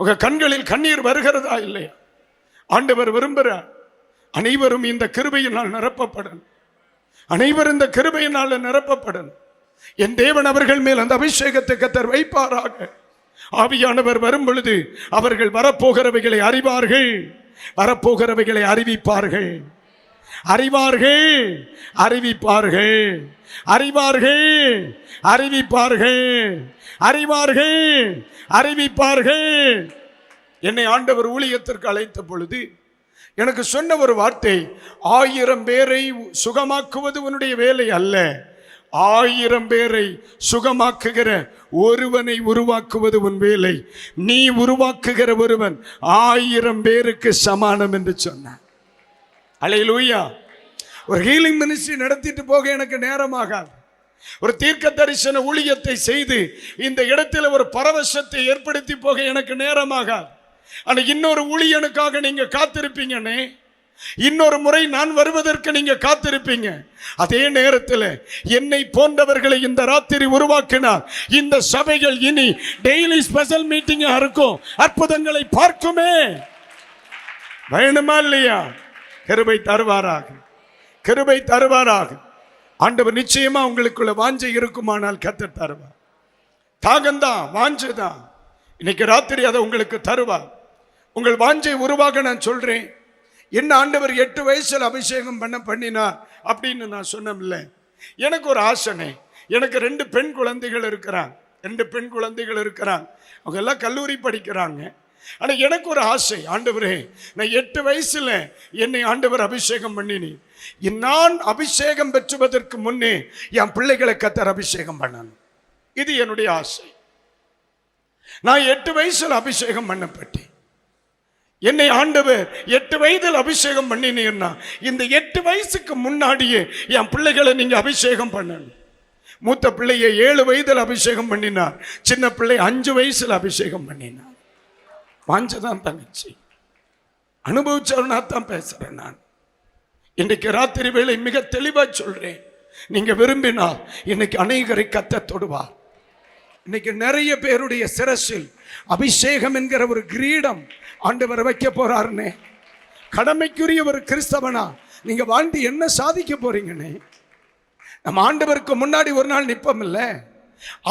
உங்க கண்களில் கண்ணீர் வருகிறதா இல்லையா? ஆண்டவர் விரும்புகிறார் அனைவரும் இந்த கிருபையினால் நிரப்பப்படணும். அனைவரும் இந்த கிருபையினால் நிரப்பப்படணும். என் தேவன் அவர்கள் மேல் அந்த அபிஷேகத்தை கர்த்தர் வைப்பாராக. ஆவியானவர் வரும் பொழுது அவர்கள் வரப்போகிறவைகளை அறிவார்கள், வரப்போகிறவைகளை அறிவிப்பார்கள், அறிவார்கள், அறிவிப்பார்கள், அறிவார்கள், அறிவிப்பார்கள், அறிவார்கள், அறிவிப்பார்கள். என்னை ஆண்டவர் ஊழியத்திற்கு அழைத்த பொழுது எனக்கு சொன்ன ஒரு வார்த்தை, 1000 பேரை சுகமாக்குவது உன்னுடைய வேலை அல்ல, 1000 பேரை சுகமாக்குகிற ஒருவனை உருவாக்குவது உன் வேலை. நீ உருவாக்குகிற ஒருவன் 1000 பேருக்கு சமானம் என்று சொன்னான். அல்லேலூயா. ஒரு ஹீலிங் மினிஸ்ட்ரி நடத்திட்டு போக எனக்கு நேரமாகாது. ஒரு தீர்க்க தரிசன ஊழியத்தை செய்து இந்த இடத்துல ஒரு பரவசத்தை ஏற்படுத்தி போக எனக்கு நேரமாகாது. ஆனா இன்னொரு ஊழியனுக்காக நீங்க காத்திருப்பீங்கன்னே, இன்னொரு முறை நான் வருவதற்கு நீங்க காத்திருப்பீங்க. அதே நேரத்தில் என்னை போன்றவர்களை இந்த ராத்திரி உருவாக்கினார். இந்த சபைகள் இனி டெய்லி ஸ்பெஷல் மீட்டிங்கா இருக்கும், அற்புதங்களை பார்க்குமே. வேணுமா இல்லையா? கிருபை தருவாராக, கிருபை தருவாராக. ஆண்டவர் நிச்சயமா உங்களுக்குள்ள வாஞ்சை இருக்குமானால் கர்த்தர் தருவார். தாகந்தான், வாஞ்சைதான். இன்னைக்கு ராத்திரி அதை உங்களுக்கு தருவார். உங்கள் வாஞ்சை உருவாக நான் சொல்றேன். என்ன ஆண்டவர் 8 வயசுல அபிஷேகம் பண்ணினார் அப்படின்னு நான் சொன்னேன்ல. எனக்கு ஒரு ஆசனை. எனக்கு 2 பெண் குழந்தைகள் இருக்கிறாங்க, 2 பெண் குழந்தைகள் இருக்கிறாங்க. அவங்க எல்லாம் கல்லூரி படிக்கிறாங்க. ஆனா எனக்கு ஒரு ஆசை, ஆண்டவரே, நான் 8 வயசுல என்னை ஆண்டவர் அபிஷேகம் பண்ணினேன். நான் அபிஷேகம் பெற்றுவதற்கு முன்னே என் பிள்ளைகளை கர்த்தர் அபிஷேகம் பண்ணணும். இது என்னுடைய ஆசை. நான் 8 வயசுல அபிஷேகம் பண்ணப்பட்டேன். என்னை ஆண்டவர் 8 வயதில் அபிஷேகம் பண்ணினீர்னா இந்த 8 வயசுக்கு முன்னாடியே என் பிள்ளைகளை நீங்க அபிஷேகம் பண்ணணும். மூத்த பிள்ளையை 7 வயதில் அபிஷேகம் பண்ணினார், சின்ன பிள்ளை 5 வயசுல அபிஷேகம் பண்ணினார். வாஞ்சதான் தங்கச்சி, அனுபவிச்சவனா தான் பேசுறேன் நான். இன்றைக்கு ராத்திரி வேளை மிக தெளிவா சொல்றேன். நீங்க விரும்பினால் இன்னைக்கு அநேகரை கர்த்தர் தொடுவார். இன்னைக்கு நிறைய பேருடைய சிரசில் அபிஷேகம் என்கிற ஒரு கிரீடம் ஆண்டவர் வைக்க போறாருன்னே. கடமைக்குரிய ஒரு கிறிஸ்தவனா நீங்க வாழ்ந்து என்ன சாதிக்க போறீங்கன்னே. நம்ம ஆண்டவருக்கு முன்னாடி ஒரு நாள் நிற்போம் இல்ல,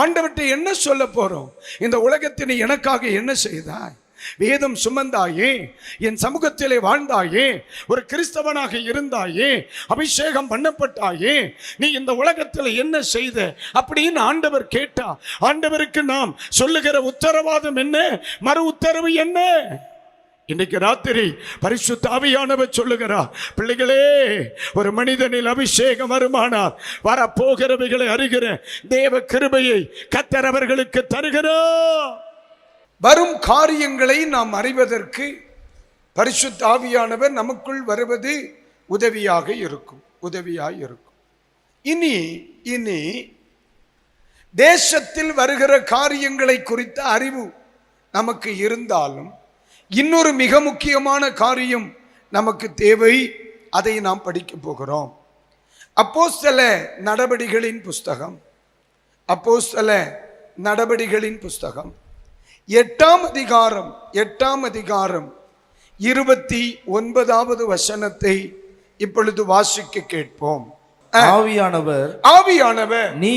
ஆண்டவர்கிட்ட என்ன சொல்ல போறோம்? இந்த உலகத்தில் நீ எனக்காக என்ன செய்தாய்? வேதம் சுமந்தாயே, என் சமூகத்திலே வாழ்ந்தாயே, ஒரு கிறிஸ்தவனாக இருந்தாயே, அபிஷேகம் பண்ணப்பட்டாயே, நீ இந்த உலகத்தில் என்ன செய்த அப்படின்னு ஆண்டவர் கேட்டா, ஆண்டவருக்கு நாம் சொல்லுகிற உத்தரவாதம் என்ன? மறு உத்தரவு என்ன? இன்னைக்கு ராத்திரி பரிசுத்த ஆவியானவர் சொல்லுகிறார், பிள்ளைகளே, ஒரு மனிதனில் அபிஷேகம் வருமானால் வரப்போகிறவைகளை அறிகிற தேவ கிருபையை கர்த்தர் அவர்களுக்கு தருகிறார். வரும் காரியங்களை நாம் அறிவதற்கு பரிசுத்த ஆவியானவர் நமக்குள் வருவது உதவியாக இருக்கும், உதவியாக இருக்கும். இனி தேசத்தில் வருகிற காரியங்களை குறித்த அறிவு நமக்கு இருந்தாலும் இன்னொரு மிக முக்கியமான காரியம் நமக்கு தேவை. அதை நாம் படிக்க போகிறோம். அப்போஸ்தல நடபடிகளின் புஸ்தகம், அப்போஸ்தல நடபடிகளின் புஸ்தகம் 8ஆம் அதிகாரம் 29வது வசனத்தை இப்பொழுது வாசிக்க கேட்போம். ஆவியானவர் நீ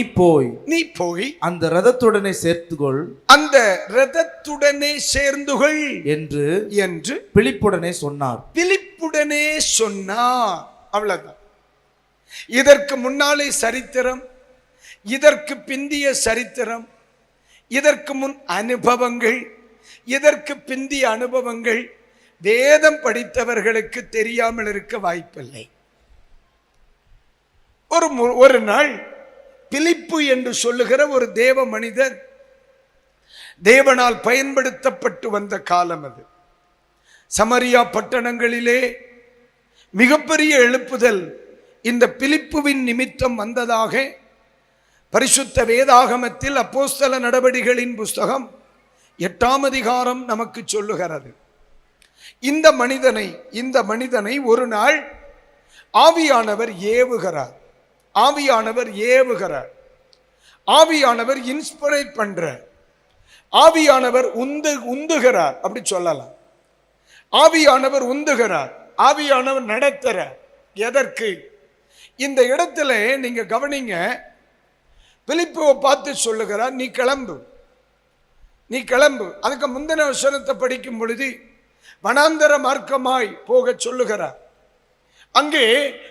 போய் அந்த ரதத்துடனே சேர்த்துகொள், அந்த ரதத்துடனே சேர்ந்துகொள் என்று பிலிப்புடனே சொன்னார். பிலிப்புடனே சொன்னார். அவ்வளவுதான். இதற்கு முன்னாலே சரித்திரம், இதற்கு பிந்திய சரித்திரம், இதற்கு முன் அனுபவங்கள், இதற்கு பிந்திய அனுபவங்கள் வேதம் படித்தவர்களுக்கு தெரியாமல் இருக்க வாய்ப்பில்லை. ஒரு நாள் பிலிப்பு என்று சொல்லுகிற ஒரு தேவ மனிதர் தேவனால் பயன்படுத்தப்பட்டு வந்த காலம் அது. சமரியா பட்டணங்களிலே மிகப்பெரிய எழுப்புதல் இந்த பிலிப்புவின் நிமித்தம் வந்ததாக பரிசுத்த வேதாகமத்தில் அப்போஸ்தல நடவடிக்கைகளின் புஸ்தகம் 8ஆம் அதிகாரம் நமக்கு சொல்லுகிறது. இந்த மனிதனை ஒரு நாள் ஆவியானவர் ஏவுகிறார். ஆவியானவர் இன்ஸ்பிரேட் பண்றார். ஆவியானவர் உந்துகிறார், அப்படி சொல்லலாம். ஆவியானவர் உந்துகிறார், ஆவியானவர் நடத்துறார். எதற்கு? இந்த இடத்துல நீங்க கவனிங்க. பிலிப்புவை பார்த்து சொல்லுகிறார், நீ கிளம்பு. அதுக்கு முந்தின வசனத்தை படிக்கும் பொழுது வனாந்தர மார்க்கமாய் போக சொல்லுகிறார். அங்கே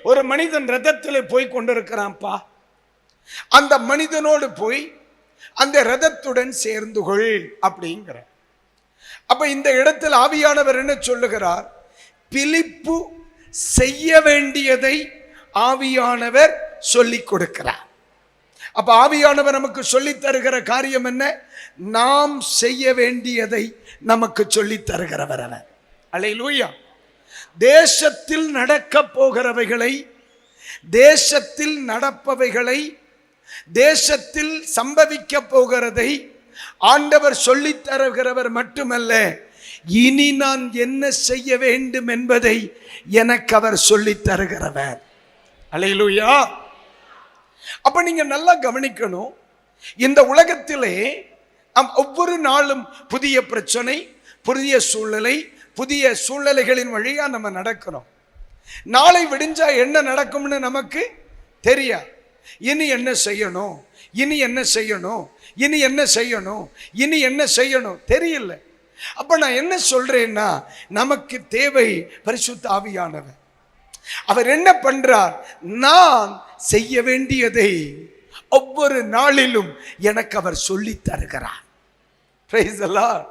ஒரு மனிதன் ரதத்தில் போய் கொண்டிருக்கிறான்ப்பா. அந்த மனிதனோடு போய் அந்த ரதத்துடன் சேர்ந்து கொள் அப்படிங்கிற. அப்ப இந்த இடத்தில் ஆவியானவர் என்ன சொல்லுகிறார்? பிலிப்பு செய்ய வேண்டியதை ஆவியானவர் சொல்லிக் கொடுக்கிறார். அப்ப ஆவியானவர் நமக்கு சொல்லித் தருகிற காரியம் என்ன? நாம் செய்ய வேண்டியதை நமக்கு சொல்லித் தருகிறவர் அவர். அல்லேலூயா. தேசத்தில் நடக்க போகிறவைகளை, தேசத்தில் நடப்பவைகளை, தேசத்தில் சம்பவிக்க போகிறதை ஆண்டவர் சொல்லித் தருகிறவர் மட்டுமல்ல, இனி நான் என்ன செய்ய வேண்டும் என்பதை எனக்கு அவர் சொல்லித் தருகிறவர். அல்லேலூயா. அப்ப நீங்க நல்லா கவனிக்கணும். இந்த உலகத்திலே நாம் ஒவ்வொரு நாளும் புதிய பிரச்சனை, புதிய சூழ்நிலை, புதிய சூழ்நிலைகளின் வழியா நம்ம நடக்கிறோம். நாளை விடிஞ்சா என்ன நடக்கும்னு நமக்கு தெரியாது. இனி என்ன செய்யணும், இனி என்ன செய்யணும், இனி என்ன செய்யணும், இனி என்ன செய்யணும் தெரியல. அப்ப நான் என்ன சொல்றேன்னா, நமக்கு தேவை பரிசுத்த ஆவியானவர். அவர் என்ன பண்றார்? நான் செய்ய வேண்டியதை ஒவ்வொரு நாளிலும் எனக்கு அவர் சொல்லி தருகிறார். Praise the Lord.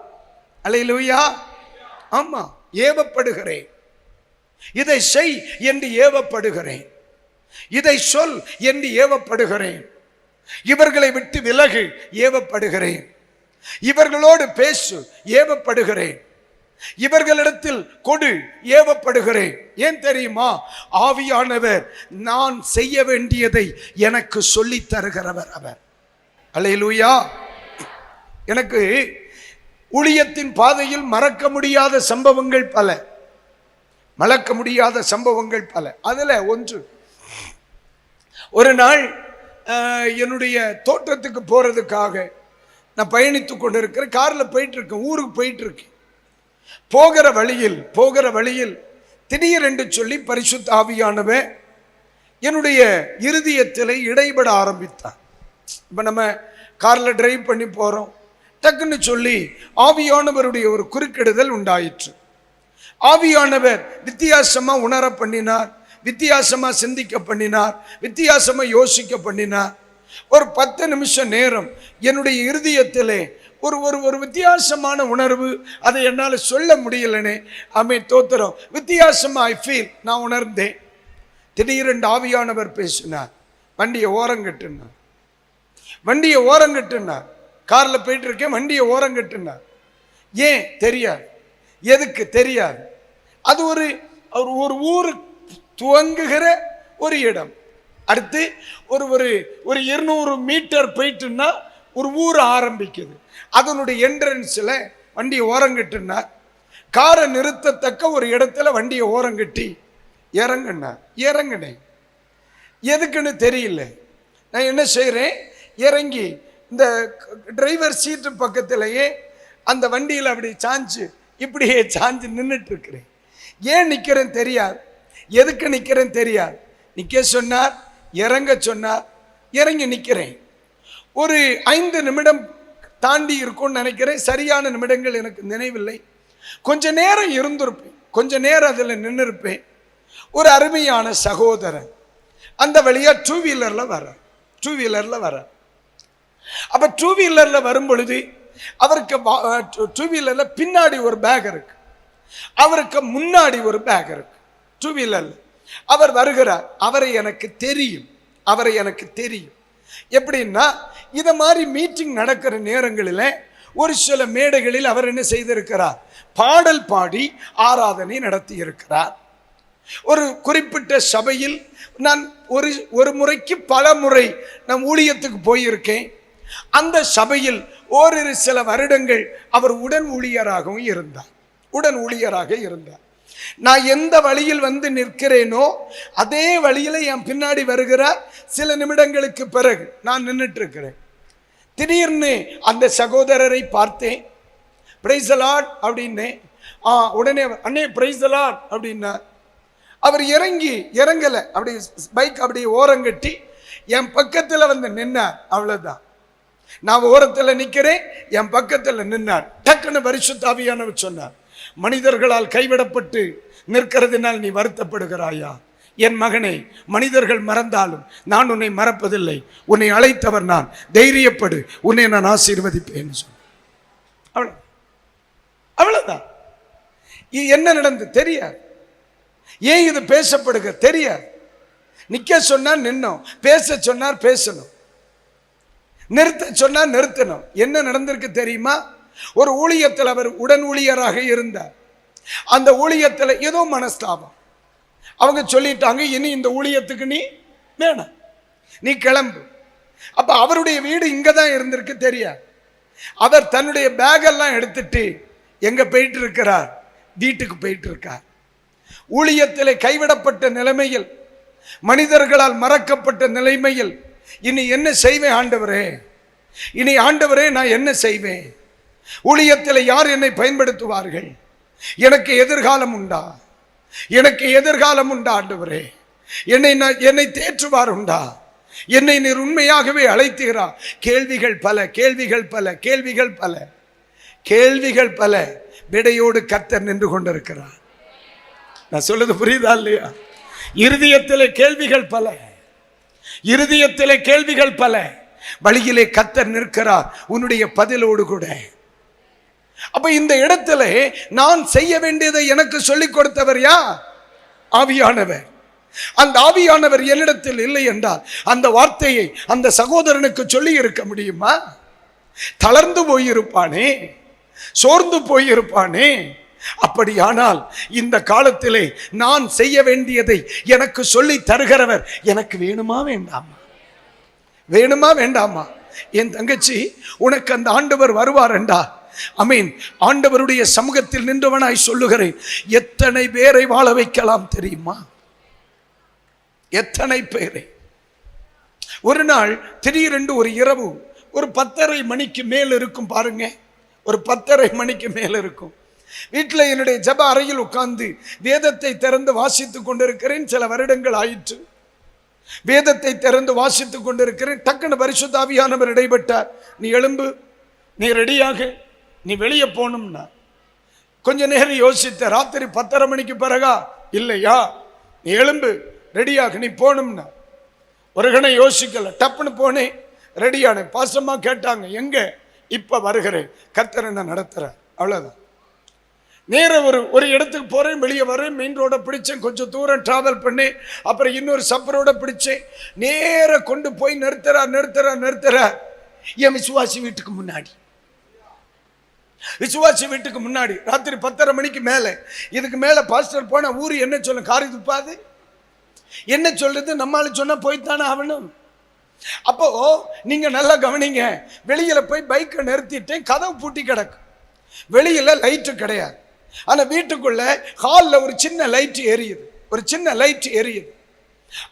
அல்லேலூயா. ஆமா, ஏவப்படுகிறேன். இதை செய் என்று ஏவப்படுகிறேன். இதை சொல் என்று ஏவப்படுகிறேன். இவர்களை விட்டு விலகு ஏவப்படுகிறேன். இவர்களோடு பேசு ஏவப்படுகிறேன். இவர்களிடத்தில் கொடு ஏவப்படுகிறேன். ஏன் தெரியுமா? ஆவியானவர் நான் செய்ய வேண்டியதை எனக்கு சொல்லித் தருகிறவர் அவர். அல்லேலூயா. எனக்கு ஊழியத்தின் பாதையில் மறக்க முடியாத சம்பவங்கள் பல. அதுல ஒன்று, ஒரு நாள் என்னுடைய தோட்டத்துக்கு போறதுக்காக நான் பயணித்துக் கொண்டிருக்கிறேன். காரில் போயிட்டு இருக்கேன், ஊருக்கு போயிட்டு இருக்கேன். போகிற வழியில் திடீரென்று சொல்லி பரிசுத்த ஆவியானவர் என்னுடைய இருதயத்தில் இடைபட ஆரம்பித்தார். இப்போ நம்ம காரில் டிரைவ் பண்ணி போகிறோம், டக்குன்னு சொல்லி ஆவியானவருடைய ஒரு குறுக்கிடுதல் உண்டாயிற்று. ஆவியானவர் வித்தியாசமாக உணர பண்ணினார், வித்தியாசமாக சிந்திக்க பண்ணினார், வித்தியாசமாக யோசிக்க பண்ணினார். ஒரு 10 நிமிஷம் நேரம் என்னுடைய இருதயத்திலே ஒரு வித்தியாசமான உணர்வு, அதை என்னால் சொல்ல முடியலனே. தோத்திரம். வித்தியாசமா ஐ ஃபீல், நான் உணர்ந்தேன். திடீரென்று ஆவியானவர் பேசினார், வண்டியை ஓரங்கட்டுனார். காரில் போயிட்டு இருக்கேன், வண்டியை ஓரங்கட்டுனார். ஏன் தெரியாது, எதுக்கு தெரியாது. அது ஒரு ஊர் துவங்குகிற ஒரு இடம். அடுத்து ஒரு 200 மீட்டர் போயிட்டுன்னா ஒரு ஊர் ஆரம்பிக்குது. அதனுடைய என்ட்ரன்ஸில் வண்டியை ஓரங்கட்டுனார். காரை நிறுத்தத்தக்க ஒரு இடத்துல வண்டியை ஓரங்கட்டி இறங்கினேன். எதுக்குன்னு தெரியல. நான் என்ன செய்கிறேன், இறங்கி இந்த டிரைவர் சீட்டு பக்கத்திலேயே அந்த வண்டியில் அப்படி இப்படியே சாஞ்சு நின்றுட்டு இருக்கிறேன். ஏன் நிற்கிறேன் தெரியாது, எதுக்கு நிற்கிறேன் தெரியாது. நிற்க சொன்னார், இறங்க சொன்னார், இறங்கி நிற்கிறேன். ஒரு 5 நிமிடம் தாண்டி இருக்கும்னு நினைக்கிறேன். சரியான நிமிடங்கள் எனக்கு நினைவில்லை. கொஞ்ச நேரம் இருந்திருப்பேன், கொஞ்ச நேரம் அதில் நின்று இருப்பேன். ஒரு அருமையான சகோதரன் அந்த வழியா டூ வீலர்ல வர. அப்ப டூ வீலர்ல வரும் பொழுது அவருக்கு டூ வீலர்ல பின்னாடி ஒரு பேக் இருக்கு, அவருக்கு முன்னாடி ஒரு பேக் இருக்கு. டூ வீலர்ல அவர் வருகிறார். அவரை எனக்கு தெரியும். எப்படின்னா, இத மாதிரி மீட்டிங் நடக்கிற நேரங்களில் ஒரு சில மேடைகளில் அவர் என்ன செய்திருக்கிறார்? பாடல் பாடி ஆராதனை நடத்தி இருக்கிறார். ஒரு குறிப்பிட்ட சபையில் நான் ஒரு முறைக்கு பல முறை நான் ஊழியத்துக்கு போயிருக்கேன். அந்த சபையில் ஓரிரு சில வருடங்கள் அவர் உடன் ஊழியராக இருந்தார். நான் எந்த வழியில் வந்து நிற்கிறேனோ அதே வழியில் என் பின்னாடி வருகிறார். சில நிமிடங்களுக்கு பிறகு நான் நின்றுட்டு இருக்கிறேன். திடீர்னு அந்த சகோதரரை பார்த்தேன். பிரைஸ் தி லார்ட் அப்படின்னே. உடனே அண்ணே பிரைஸ் தி லார்ட் அப்படின்னா அவர் இறங்கலை. அப்படி பைக் அப்படி ஓரங்கட்டி என் பக்கத்தில் வந்து நின்னார். அவ்வளோதான். நான் ஓரத்தில் நிற்கிறேன், என் பக்கத்தில் நின்னார். டக்குன்னு பரிசுத்த ஆவியானவர் சொன்னார், மனிதர்களால் கைவிடப்பட்டு நிற்கிறதுனால் நீ வருத்தப்படுகிறாயா? என் மகனே, மனிதர்கள் மறந்தாலும் நான் உன்னை மறப்பதில்லை. உன்னை அழைத்தவர் நான். தைரியப்படு, உன்னை நான் ஆசீர்வதிப்பேன் சொன்ன. அவ்வளவுதான். என்ன நடந்து தெரியாது. ஏன் இது பேசப்படுக தெரியாது. நிக்க சொன்னார் நின்னோம், பேச சொன்னார் பேசணும், நிறுத்த சொன்னார் நிறுத்தணும். என்ன நடந்திருக்கு தெரியுமா? ஒரு ஊழியத்தில் அவர் உடன் ஊழியராக இருந்தார். அந்த ஊழியத்தில் ஏதோ மனஸ்தாபம். அவங்க சொல்லிட்டாங்க, இனி இந்த ஊழியத்துக்கு நீ வேணாம், நீ கிளம்பு. அப்ப அவருடைய வீடு இங்க தான் இருந்திருக்கு தெரியாது. அவர் தன்னுடைய பேகெல்லாம் எடுத்துட்டு எங்க போயிட்டு இருக்கிறார்? வீட்டுக்கு போயிட்டு இருக்கார். ஊழியத்திலே கைவிடப்பட்ட நிலைமையில், மனிதர்களால் மறக்கப்பட்ட நிலைமையில், இனி என்ன செய்வேன் ஆண்டவரே? இனி ஆண்டவரே நான் என்ன செய்வேன்? ஊழியத்தில் யார் என்னை பயன்படுத்துவார்கள்? எனக்கு எதிர்காலம் உண்டா? எனக்கு எதிர்காலம் உண்டா ஆண்டவரே? என்னை தேற்றுவார் உண்டா? என்னை நீர் உண்மையாகவே அழைத்தீரா? கேள்விகள் பல, கேள்விகள் பல, கேள்விகள் பல, கேள்விகள் பல. விடையோடு கர்த்தர் நின்று கொண்டிருக்கிறார். நான் சொல்றது புரியுதா இல்லையா? இருதயத்திலே கேள்விகள் பல, இருதயத்திலே கேள்விகள் பல. வழியிலே கர்த்தர் நிற்கிறார் உன்னுடைய பதிலோடு கூட. அப்ப இந்த இடத்துல நான் செய்ய வேண்டியதை எனக்கு சொல்லிக் கொடுத்தவர் யார்? ஆவியானவர். அந்த ஆவியானவர் என்னிடத்தில் இல்லை என்றால் அந்த வார்த்தையை அந்த சகோதரனுக்கு சொல்லி இருக்க முடியுமா? தளர்ந்து போயிருப்பானே, சோர்ந்து போயிருப்பானே. அப்படியானால் இந்த காலத்திலே நான் செய்ய வேண்டியதை எனக்கு சொல்லி தருகிறவர் எனக்கு வேணுமா வேண்டாமா? வேணுமா வேண்டாமா? என் தங்கச்சி, உனக்கு அந்த ஆண்டவர் வருவார் என்றா, அமீன், ஆண்டவருடைய சமூகத்தில் நின்றவனாய் சொல்லுகிறேன், எத்தனை பேரை வாழ வைக்கலாம் தெரியுமா? எத்தனை பேரை. ஒரு நாள் திடீரென்று ஒரு இரவு ஒரு 10:30 மணிக்கு மேல் இருக்கும் பாருங்க, ஒரு 10:30 மணிக்கு மேல் இருக்கும். வீட்டில் என்னுடைய ஜப அறையில் உட்கார்ந்து வேதத்தை திறந்து வாசித்துக் கொண்டிருக்கிறேன். சில வருடங்கள் ஆயிற்று. வேதத்தை திறந்து வாசித்துக் கொண்டிருக்கிறேன். டக்குன்னு பரிசுத்த ஆவியானவர் இடைப்பட்டார். நீ எழும்பு, நீ ரெடியாக, நீ வெளியே போகணும்னா. கொஞ்ச நேரம் யோசித்த. ராத்திரி 10:30 மணிக்கு பிறகா? இல்லையா, நீ எழும்பு, ரெடியாக, நீ போகணும்னா. ஒரு கணம் யோசிக்கல, டப்புன்னு போனேன், ரெடியான. பாசமா கேட்டாங்க, எங்க? இப்ப வருகிறேன், கர்த்தர் என்ன நடத்துறேன், அவ்வளவுதான். நேர ஒரு இடத்துக்கு போறேன், வெளியே வரேன், மெயின் ரோட பிடிச்சேன், கொஞ்சம் தூரம் டிராவல் பண்ணி அப்புறம் இன்னொரு சப் ரோட பிடிச்சேன். நேர கொண்டு போய் நிறுத்துறார் என் விசுவாசி வீட்டுக்கு முன்னாடி. விசுவாசி வீட்டுக்கு முன்னாடி ராத்திரி 10:30 மணிக்கு மேல. இதுக்கு மேல பாஸ்டர் போன ஊரு என்ன சொல்லும்? காரி துப்பாது. என்ன சொல்றது? நம்மளால சொன்னா போய்த்தானே ஆகணும். அப்போ நீங்க நல்லா கவனிங்க. வெளியில போய் பைக்கை நிறுத்திட்டேன், கதவு பூட்டி கிடக்கு. வெளியில லைட்டு கிடையாது. ஆனா வீட்டுக்குள்ள ஹாலில் ஒரு சின்ன லைட் எரியுது, ஒரு சின்ன லைட் எரியுது.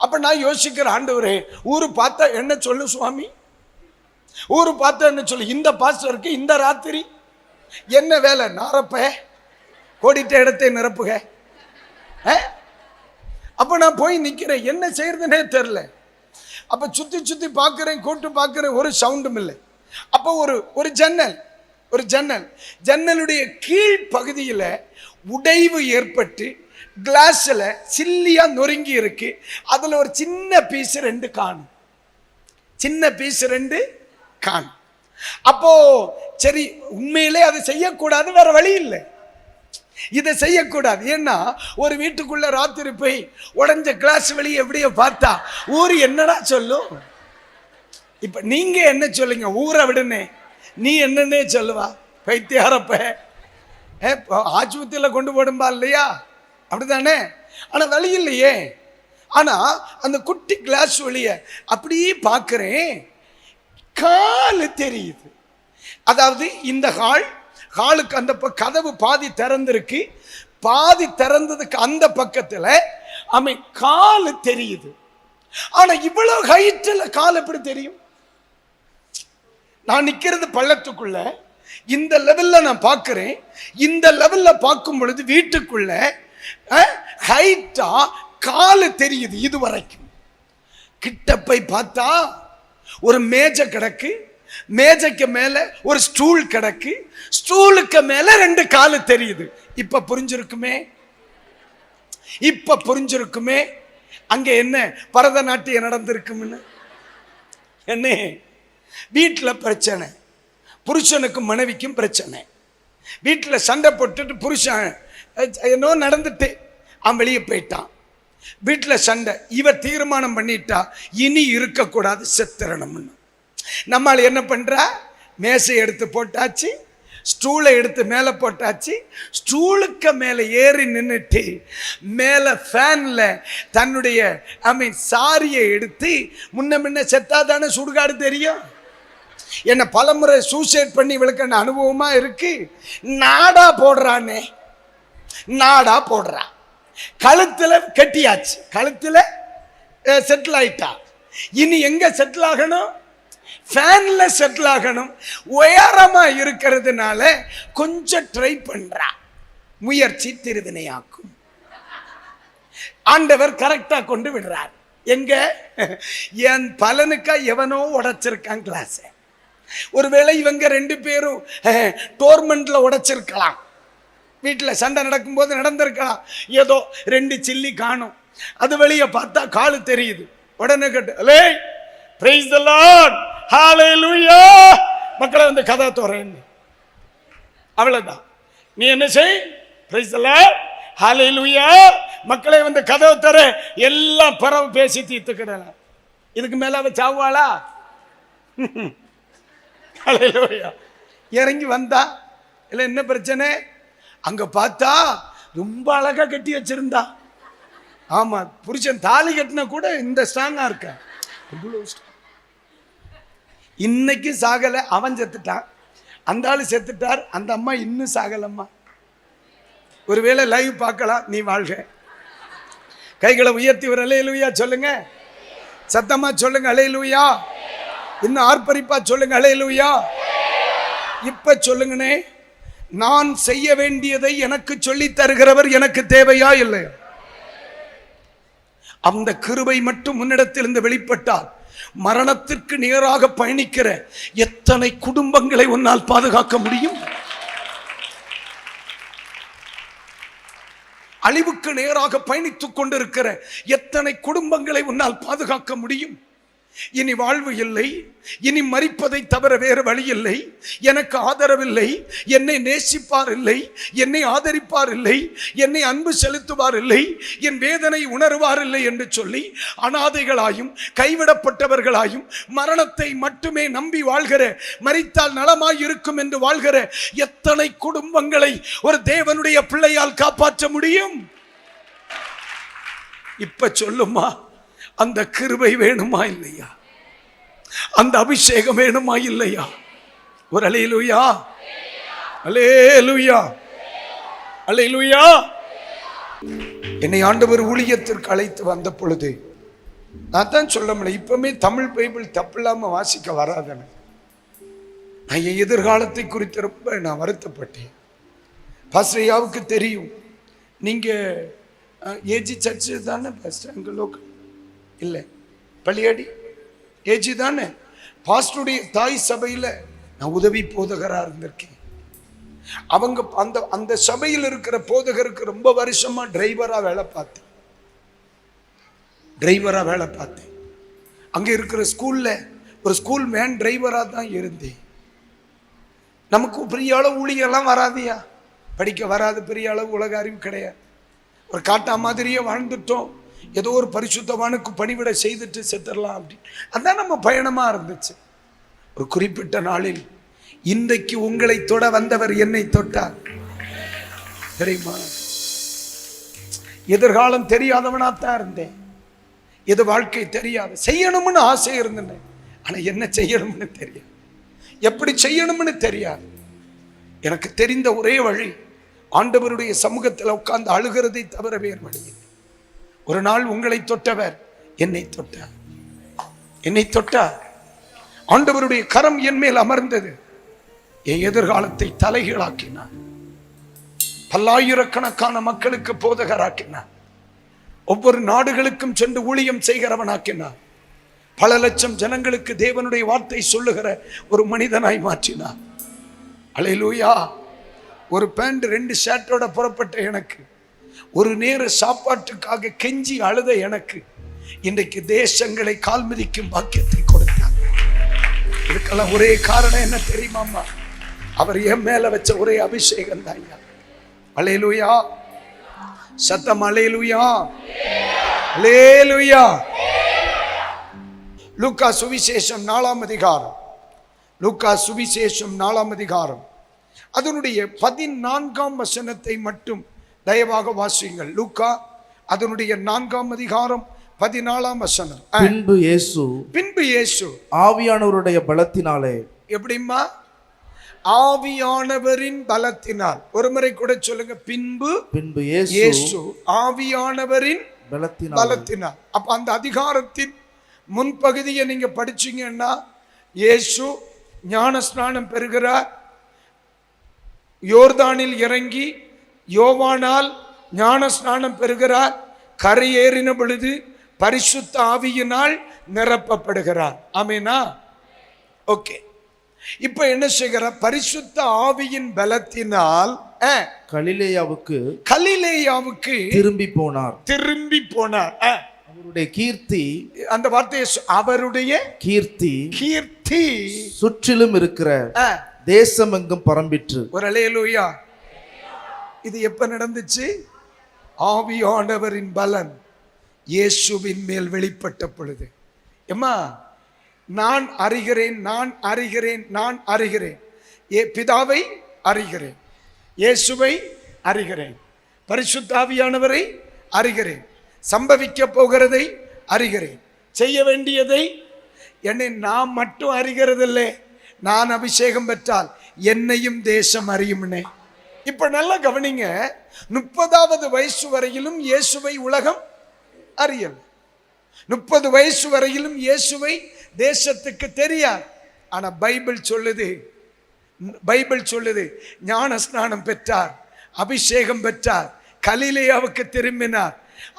அப்ப நான் யோசிக்கிறேன், ஆண்டவரே, ஊரு பார்த்தா என்ன சொல்லு சுவாமி? ஊரு பார்த்தா என்ன சொல்லு? இந்த பாஸ்டருக்கு இந்த ராத்திரி என்ன வேலை? நாரப்ப கோடிட்ட இடத்தை நிரப்புக. அப்ப நான் போய் நிக்கிறேன், என்ன செய்யறதுன்னே தெரியல. அப்ப சுத்தி பார்க்கிறேன், கூட்டு பார்க்கிறேன், ஒரு சவுண்டும் இல்லை. அப்போ ஒரு ஜன்னலுடைய கீழ் பகுதியில் உடைவு ஏற்பட்டு கிளாஸ்ல சில்லியா நொறுங்கி இருக்கு. அதுல ஒரு சின்ன பீஸ் 2 காணும், சின்ன பீஸ் 2 காணும். அப்போ சரி, உண்மையிலே அதை செய்யக்கூடாது, வேற வழி இல்லை, இதை செய்யக்கூடாது. ஏன்னா ஒரு வீட்டுக்குள்ள ராத்திரி போய் உடைஞ்ச கிளாஸ் வெளியே எப்படியோ பார்த்தா ஊரு என்னடா சொல்லும்? இப்ப நீங்க என்ன சொல்லுங்க? ஊரை விடுனே, நீ என்னன்னே சொல்லுவா? பைத்தியாரப்ப ஆஸ்பத்திரியில் கொண்டு போடும்பா இல்லையா? அப்படித்தானே? ஆனால் வழி இல்லையே. ஆனால் அந்த குட்டி கிளாஸ் வழிய அப்படியே பார்க்குறேன், காலு தெரியுது. அதாவது இந்த ஹாலுக்கு அந்த கதவு பாதி திறந்திருக்கு, பாதி திறந்ததுக்கு அந்த பக்கத்தில் அவன் காலு தெரியுது. ஆனால் இவ்வளோ ஹைட்டில் கால் எப்படி தெரியும்? நான் நிற்கிறது பள்ளத்துக்குள்ள, இந்த லெவலில் நான் பார்க்குறேன். இந்த லெவலில் பார்க்கும் பொழுது வீட்டுக்குள்ள ஹைட்டா காலு தெரியுது. இது வரைக்கும் கிட்ட போய் பார்த்தா ஒரு மேஜை கிடக்கு, மேஜைக்கு மேல ஒரு ஸ்டூல் கிடக்கு, ஸ்டூலுக்கு மேல 2 காலு தெரியுது. இப்ப புரிஞ்சிருக்குமே, இப்ப புரிஞ்சிருக்குமே அங்க என்ன பரதநாட்டியம் நடந்திருக்கும்னு. என்ன வீட்டில் பிரச்சனை, புருஷனுக்கும் மனைவிக்கும் பிரச்சனை, வீட்டில் சண்டை போட்டுட்டு புருஷன் என்னோ நடந்துட்டு அவன் வெளியே போயிட்டான், வீட்டில் சண்டை. இவர் தீர்மானம் பண்ணிட்டா இனி இருக்கக்கூடாது, செத்துறணும்னு. நம்மால் என்ன பண்றா? மேசை எடுத்து போட்டாச்சு, ஸ்டூலை எடுத்து மேலே போட்டாச்சு, ஸ்டூலுக்கு மேலே ஏறி நின்றுட்டு மேலே ஃபேன்ல தன்னுடைய சாரியை எடுத்து முன்ன செத்தாதானே சுடுகாடு தெரியும். என்ன பலமுறை சூசைட் பண்ணி விளக்க அனுபவமா இருக்கு. நாடா போடுறானே, நாடா போடுறா, கழுத்துல கட்டியாச்சு, கழுத்துல செட்டில் ஆயிட்டா. இனி எங்க செட்டில் ஆகணும்? ஃபேன்ல செட்டில் ஆகணும். உயரமா இருக்கிறதுனால கொஞ்சம் ட்ரை பண்றா. முயற்சி திருவினையாக்கும். ஆண்டவர் கரெக்டா கொண்டு விடுறார். எங்க என் பலனுக்கா எவனோ உடைச்சிருக்கான் கிளாஸ். ஒருவேளை இவங்க 2 பேரும் டோர்மெண்ட்ல உடைச்சிருக்கலாம், வீட்டில் சண்டை நடக்கும்போது நடந்திருக்கலாம். ஏதோ 2 சில்லி காணும், அது வெளியே பார்த்தா காலு தெரியுது. உடனே கேட்டு பிரைஸ் தி லார்ட், ஹalleluya, மக்களை வந்து கதை தோறேன்னு. அவ்வளவுதான். நீ என்ன செய்? பிரைஸ் தி லார்ட், ஹalleluya, மக்களை வந்து கதவை தர எல்லாம் பரவ பேசி தீர்த்துக்கிடலாம். இதுக்கு மேல அவ சாவாளா? ஹalleluya. இறங்கி வந்தா இல்ல என்ன பிரச்சனை? அங்க பார்த்தா ரொம்ப அழகா கட்டி வச்சிருந்தா. ஆமா, புருஷன் தாலி கட்டின கூட இந்த ஸ்ட்ராங்கா இருக்க. இன்னைக்கு சாகல, அவன் செத்துட்டான், அந்த ஆளு செத்துட்டார், அந்த அம்மா இன்னும் சாகலம்மா. ஒருவேளை லைவ் பார்க்கலாம், நீ வாழ்க. கைகளை உயர்த்தி ஒரு அல்லேலூயா சொல்லுங்க, சத்தமா சொல்லுங்க அல்லேலூயா, இன்னும் ஆர்ப்பரிப்பா சொல்லுங்க அல்லேலூயா. இப்ப சொல்லுங்கனே, நான் செய்ய வேண்டியதை எனக்கு சொல்லி தருகிறவர் எனக்கு தேவையா இல்லையா? அந்த கிருபை மட்டும் முன்னிடத்திலிருந்து வெளிப்பட்டால் மரணத்திற்கு நேராக பயணிக்கிற எத்தனை குடும்பங்களை உன்னால் பாதுகாக்க முடியும்? அழிவுக்கு நேராக பயணித்துக் கொண்டிருக்கிற எத்தனை குடும்பங்களை உன்னால் பாதுகாக்க முடியும்? இனி வாழ்வு இல்லை, இனி மரிப்பதை தவிர வேறு வழி இல்லை, எனக்கு ஆதரவில்லை, என்னை நேசிப்பார் இல்லை, என்னை ஆதரிப்பார் இல்லை, என்னை அன்பு செலுத்துவார் இல்லை, என் வேதனை உணர்வார் இல்லை என்று சொல்லி அனாதைகளாயும் கைவிடப்பட்டவர்களாயும் மரணத்தை மட்டுமே நம்பி வாழ்கிற, மரித்தால் நலமாய் இருக்கும் என்று வாழ்கிற எத்தனை குடும்பங்களை ஒரு தேவனுடைய பிள்ளையால் காப்பாற்ற முடியும்? இப்ப சொல்லுமா, அந்த கிருபை வேணுமா இல்லையா? அந்த அபிஷேகம் வேணுமா இல்லையா? ஒரு அல்லேலூயா, அல்லேலூயா, அல்லேலூயா. என்னை ஆண்டவர் ஊழியத்திற்கு அழைத்து வந்த பொழுது நான் தான் சொல்ல முடியல, இப்பவுமே தமிழ் பைபிள் தப்பு இல்லாம வாசிக்க வராதன. நான் என் எதிர்காலத்தை குறித்து ரொம்ப நான் வருத்தப்பட்டேன். பாஸ்டர்யாவுக்கு தெரியும், நீங்க ஏஜி சர்ச்சு தானே பாஸ்டர்? அங்கே லோக்கல் இல்லை, பள்ளியாடி ஏஜி தானே? பாஸ்டருடைய தாய் சபையில் நான் உதவி போதகராக இருந்திருக்கேன். அவங்க அந்த அந்த சபையில் இருக்கிற போதகருக்கு ரொம்ப வருஷமா டிரைவராக வேலை பார்த்தேன். அங்கே இருக்கிற ஸ்கூல்ல ஒரு ஸ்கூல் வேன் டிரைவராக தான் இருந்தேன். நமக்கு பெரிய அளவு ஊழியெல்லாம் வராதியா, படிக்க வராது, பெரிய அளவு உலக அறிவு கிடையாது. ஒரு காட்டா மாதிரியே வாழ்ந்துட்டோம். ஏதோ ஒரு பரிசுத்தவானுக்கு பணிவிட செய்துட்டு செத்துடலாம் அப்படின்னு, அதான் நம்ம பயணமா இருந்துச்சு. ஒரு குறிப்பிட்ட நாளில் இன்றைக்கு உங்களை தொட வந்தவர் என்னை தொட்டார். தெரியுமா? எதிர்காலம் தெரியாதவனாத்தான் இருந்தேன். எது வாழ்க்கை தெரியாது. செய்யணும்னு ஆசை இருந்தேன், ஆனா என்ன செய்யணும்னு தெரியாது, எப்படி செய்யணும்னு தெரியாது. எனக்கு தெரிந்த ஒரே வழி ஆண்டவருடைய சமூகத்தில் உட்கார்ந்து அழுகிறதை தவிர வேறு வழி இல்லை. ஒரு நாள் உங்களை தொட்டவர் என்னை தொட்டார். என்னை தொட்டார். ஆண்டவருடைய கரம் என் மேல் அமர்ந்தது. என் எதிர்காலத்தை தலைகீழாக்கினார். பல்லாயிரக்கணக்கான மக்களுக்கு போதகராக்கினார். ஒவ்வொரு நாடுகளுக்கும் சென்று ஊழியம் செய்கிறவனாக்கினார். பல லட்சம் ஜனங்களுக்கு தேவனுடைய வார்த்தை சொல்லுகிற ஒரு மனிதனாய் மாற்றினார். அல்லேலூயா. ஒரு பேண்ட் 2 ஷர்ட்டோட புறப்பட்ட எனக்கு, ஒரு நேர சாப்பாட்டுக்காக கெஞ்சி அழுத எனக்கு இன்றைக்கு தேசங்களை கால் மிதிக்கும் பாக்கியத்தை கொடுத்தார். இதுக்கெல்லாம் ஒரே காரணம் என்ன தெரியுமாமா? அவர் என் மேல வச்ச ஒரே அபிஷேகம் தான். அல்லேலூயா. சத்தம் அல்லேலூயா. அல்லேலூயா. லூக்கா சுவிசேஷம் 4ஆம் அதிகாரம், லூக்கா சுவிசேஷம் 4ஆம் அதிகாரம் அதனுடைய 14ஆம் வசனத்தை மட்டும் தயவாக வாசியுங்கள். லூக்கா அதனுடைய 4ஆம் அதிகாரம் 14ஆம் வசனம். பின்பு இயேசு ஆவியானவருடைய பலத்தினாலே. எப்படிம்மா? ஆவியானவரின் பலத்தினால். ஒரு முறை கூட சொல்லுங்க. பின்பு இயேசு ஆவியானவரின் பலத்தினால். அப்ப அந்த அதிகாரத்தின் முன்பகுதியை நீங்க படிச்சீங்கன்னா, இயேசு ஞான ஸ்நானம் பெறுகிறார், யோர்தானில் இறங்கி யோவானால் ஞான ஸ்நானம் பெறுகிறார், கரையேறின பொழுது பரிசுத்த ஆவியினால் நிரப்பப்படுகிறார். ஆமேனா? ஓகே. இப்ப என்ன செய்கிறார்? பரிசுத்த ஆவியின் பலத்தினால் கலிலேயாவுக்கு திரும்பி போனார். அவருடைய கீர்த்தி, அந்த வார்த்தையை, அவருடைய கீர்த்தி சுற்றிலும் இருக்கிற தேசம் எங்கும் பரம்பிற்று. ஒரு அல்லேலூயா. இது எப்ப நடந்துச்சு? ஆவியானவரின் பலன் இயேசுவின் மேல் வெளிப்பட்ட பொழுது. எம்மா, நான் அறிகிறேன், பிதாவை அறிகிறேன், இயேசுவை அறிகிறேன், பரிசுத்த ஆவியானவரை அறிகிறேன், சம்பவிக்க போகிறதை அறிகிறேன், செய்ய வேண்டியதை. என்னை நான் மட்டும் அறிகிறதில்லை, நான் அபிஷேகம் பெற்றால் என்னையும் தேசம் அறியும்னே. இப்ப நல்லா கவனிங்க. 30வது வயசு வரையிலும் இயேசுவை உலகம் அறியல். 30 வயசு வரையிலும் இயேசுவை தேசத்துக்கு தெரியாது. ஆனா பைபிள் சொல்லுது ஞான ஸ்நானம் பெற்றார், அபிஷேகம் பெற்றார், கலிலேயாவுக்கு திரும்பினார்.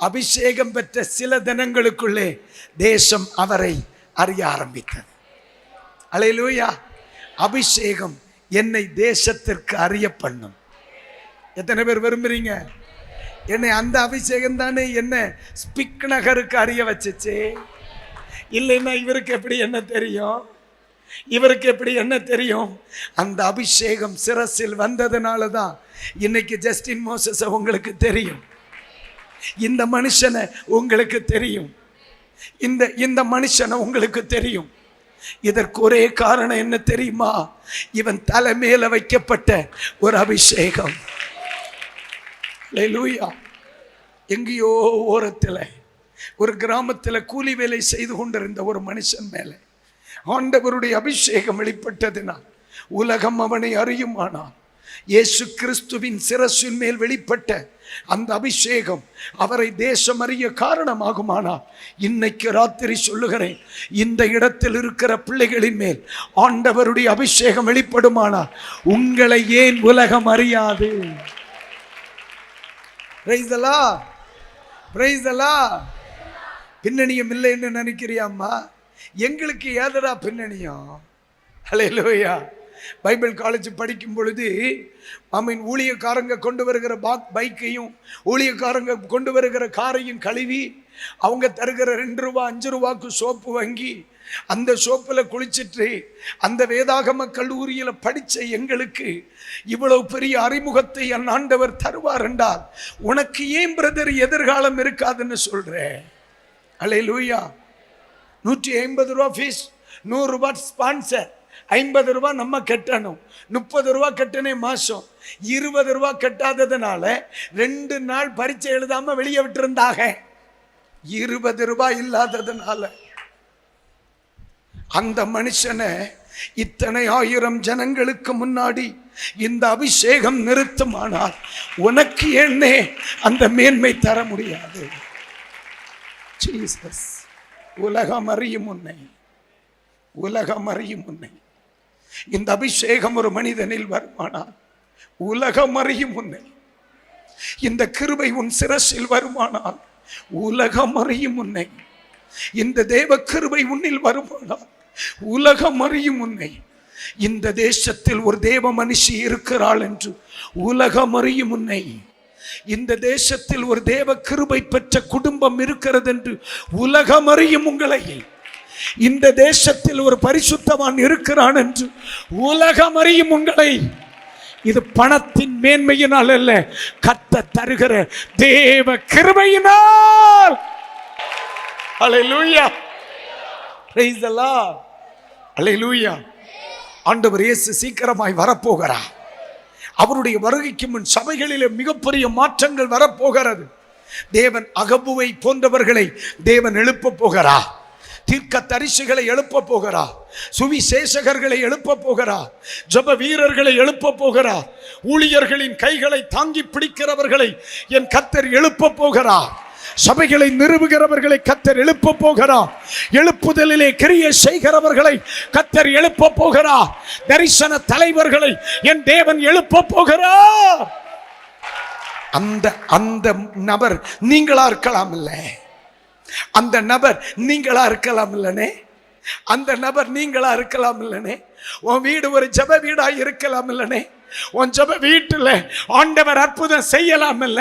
அபிஷேகம் பெற்ற சில தினங்களுக்குள்ளே தேசம் அவரை அறிய ஆரம்பித்தது. அல்லேலூயா. அபிஷேகம் என்னை தேசத்திற்கு அறிய பண்ணும். எத்தனை பேர் விரும்புறீங்க? என்னை அந்த அபிஷேகம் தானே என்ன ஸ்பிக் நகருக்கு அறிய வச்சுச்சு. இல்லைன்னா இவருக்கு எப்படி என்ன தெரியும்? அந்த அபிஷேகம் சிரசில் வந்ததுனால தான் இன்னைக்கு ஜஸ்டின் மோசஸ் உங்களுக்கு தெரியும், இந்த மனுஷனை உங்களுக்கு தெரியும், இந்த மனுஷனை உங்களுக்கு தெரியும். இதற்கு ஒரே காரணம் என்ன தெரியுமா? இவன் தலை மேல வைக்கப்பட்ட ஒரு அபிஷேகம். அல்லேலூயா. எங்கேயோ ஓரத்தில் ஒரு கிராமத்தில் கூலி வேலை செய்து கொண்டிருந்த ஒரு மனுஷன் மேல ஆண்டவருடைய அபிஷேகம் வெளிப்பட்டதினால் உலகம் அவனை அறியுமானால், இயேசு கிறிஸ்துவின் சிரசின் மேல் வெளிப்பட்ட அந்த அபிஷேகம் அவரை தேசம் அறிய காரணமாகுமானால், இன்னைக்கு ராத்திரி சொல்லுகிறேன், இந்த இடத்தில் இருக்கிற பிள்ளைகளின் மேல் ஆண்டவருடைய அபிஷேகம் வெளிப்படுமானால் உங்களை ஏன் உலகம் அறியாது? Praise the Lord, praise the Lord. பின்னணியம் இல்லைன்னு நினைக்கிறியாம்மா? எங்களுக்கு ஏதடா பின்னணியம்? அல்லேலூயா. பைபிள் காலேஜ் படிக்கும் பொழுது ஊழியக்காரங்க கொண்டு வருகிற பைக்கையும் ஊழியக்காரங்க கொண்டு வருகிற காரையும் கழுவி அவங்க தருகிற 2 ரூபா 5 ரூபாய்க்கு சோப்பு வாங்கி அந்த சோப்பில் குளிச்சுட்டு அந்த வேதாகம கல்லூரியில் படித்த எங்களுக்கு இவ்வளவு பெரிய அறிமுகத்தை என் ஆண்டவர் தருவார் என்றால் உனக்கு ஏன் பிரதர் எதிர்காலம் இருக்காதுன்னு சொல்றேன். அல்லேலூயா. 150 ரூபா ஃபீஸ், 100 ரூபாய் ஸ்பான்சர், 50 ரூபா நம்ம கட்டணும். 30 ரூபா கட்டினே மாசம். 20 ரூபா கட்டாததுனால 2 நாள் பரீட்சை எழுதாம வெளியே விட்டு இருந்தாங்க. 20 ரூபாய் இல்லாததுனால அந்த மனுஷனை இத்தனை 1000 ஜனங்களுக்கு முன்னாடி இந்த அபிஷேகம் நிறுத்துமானால் உனக்கு என்னே அந்த மேன்மை தர முடியாது. ஜீசஸ், உலகம் அறியும் உன்னை, உலகம் அறியும் உன்னை. இந்த அபிஷேகம் ஒரு மனிதனில் வருமானால் உலகம் அறியும் உன்னை. இந்த கிருபை உன் சிரசில் வருமானால் உலகம் அறியும் உன்னை. இந்த தேவ கிருபை உன்னில் வருமானால் உலகம் அறியும் உன்னை. இந்த தேசத்தில் ஒரு தேவ மனுஷி இருக்கிறாள் என்று உலகம் அறியும் உன்னை. இந்த தேசத்தில் ஒரு தேவ கிருபை பெற்ற குடும்பம் இருக்கிறது என்று உலகம் அறியும் உங்களை. இந்த தேசத்தில் ஒரு பரிசுத்தவான் இருக்கிறான் என்று உலகம் அறியும் உங்களை. இது பணத்தின் மேன்மையினால் அல்ல, கர்த்தர் தருகிற தேவ கிருபையினால். ஹல்லேலூயா, பிரைஸ் தி லார்ட். ஹல்லேலூயா. ஆண்டவர் இயேசு சீக்கிரமாய் வரப்போகிறார். அவருடைய வருகைக்கு முன் சபைகளிலே மிகப்பெரிய மாற்றங்கள் வரப்போகிறது. தேவன் அகபுவை போன்றவர்களை தேவன் எழுப்ப போகிறார். தீர்க்க தரிசிகளை எழுப்ப போகிறார். சுவிசேஷகர்களை எழுப்ப போகிறார். ஜெப வீரர்களை எழுப்ப போகிறார். ஊழியர்களின் கைகளை தாங்கி பிடிக்கிறவர்களை என் கர்த்தர் எழுப்ப போகிறார். சபைகளை நிறுவுகிறவர்களை கர்த்தர் எழுப்ப போகிறார். எழுப்புதலிலே கிரியை செய்கிறவர்களை கர்த்தர் எழுப்ப போகிறார். தரிசன தலைவர்களை என் தேவன் எழுப்ப போகிறார். அந்த நபர் நீங்களா இருக்கலாம் இல்ல, அந்த நபர் நீங்களா இருக்கலாம் இல்லனே, அந்த நபர் நீங்களா இருக்கலாம் இல்லனே. உன் வீடு ஒரு ஜெப வீடாய் இருக்கலாம் இல்லனே. உன் ஜெப வீட்டில் ஆண்டவர் அற்புதம் செய்யலாம் இல்ல.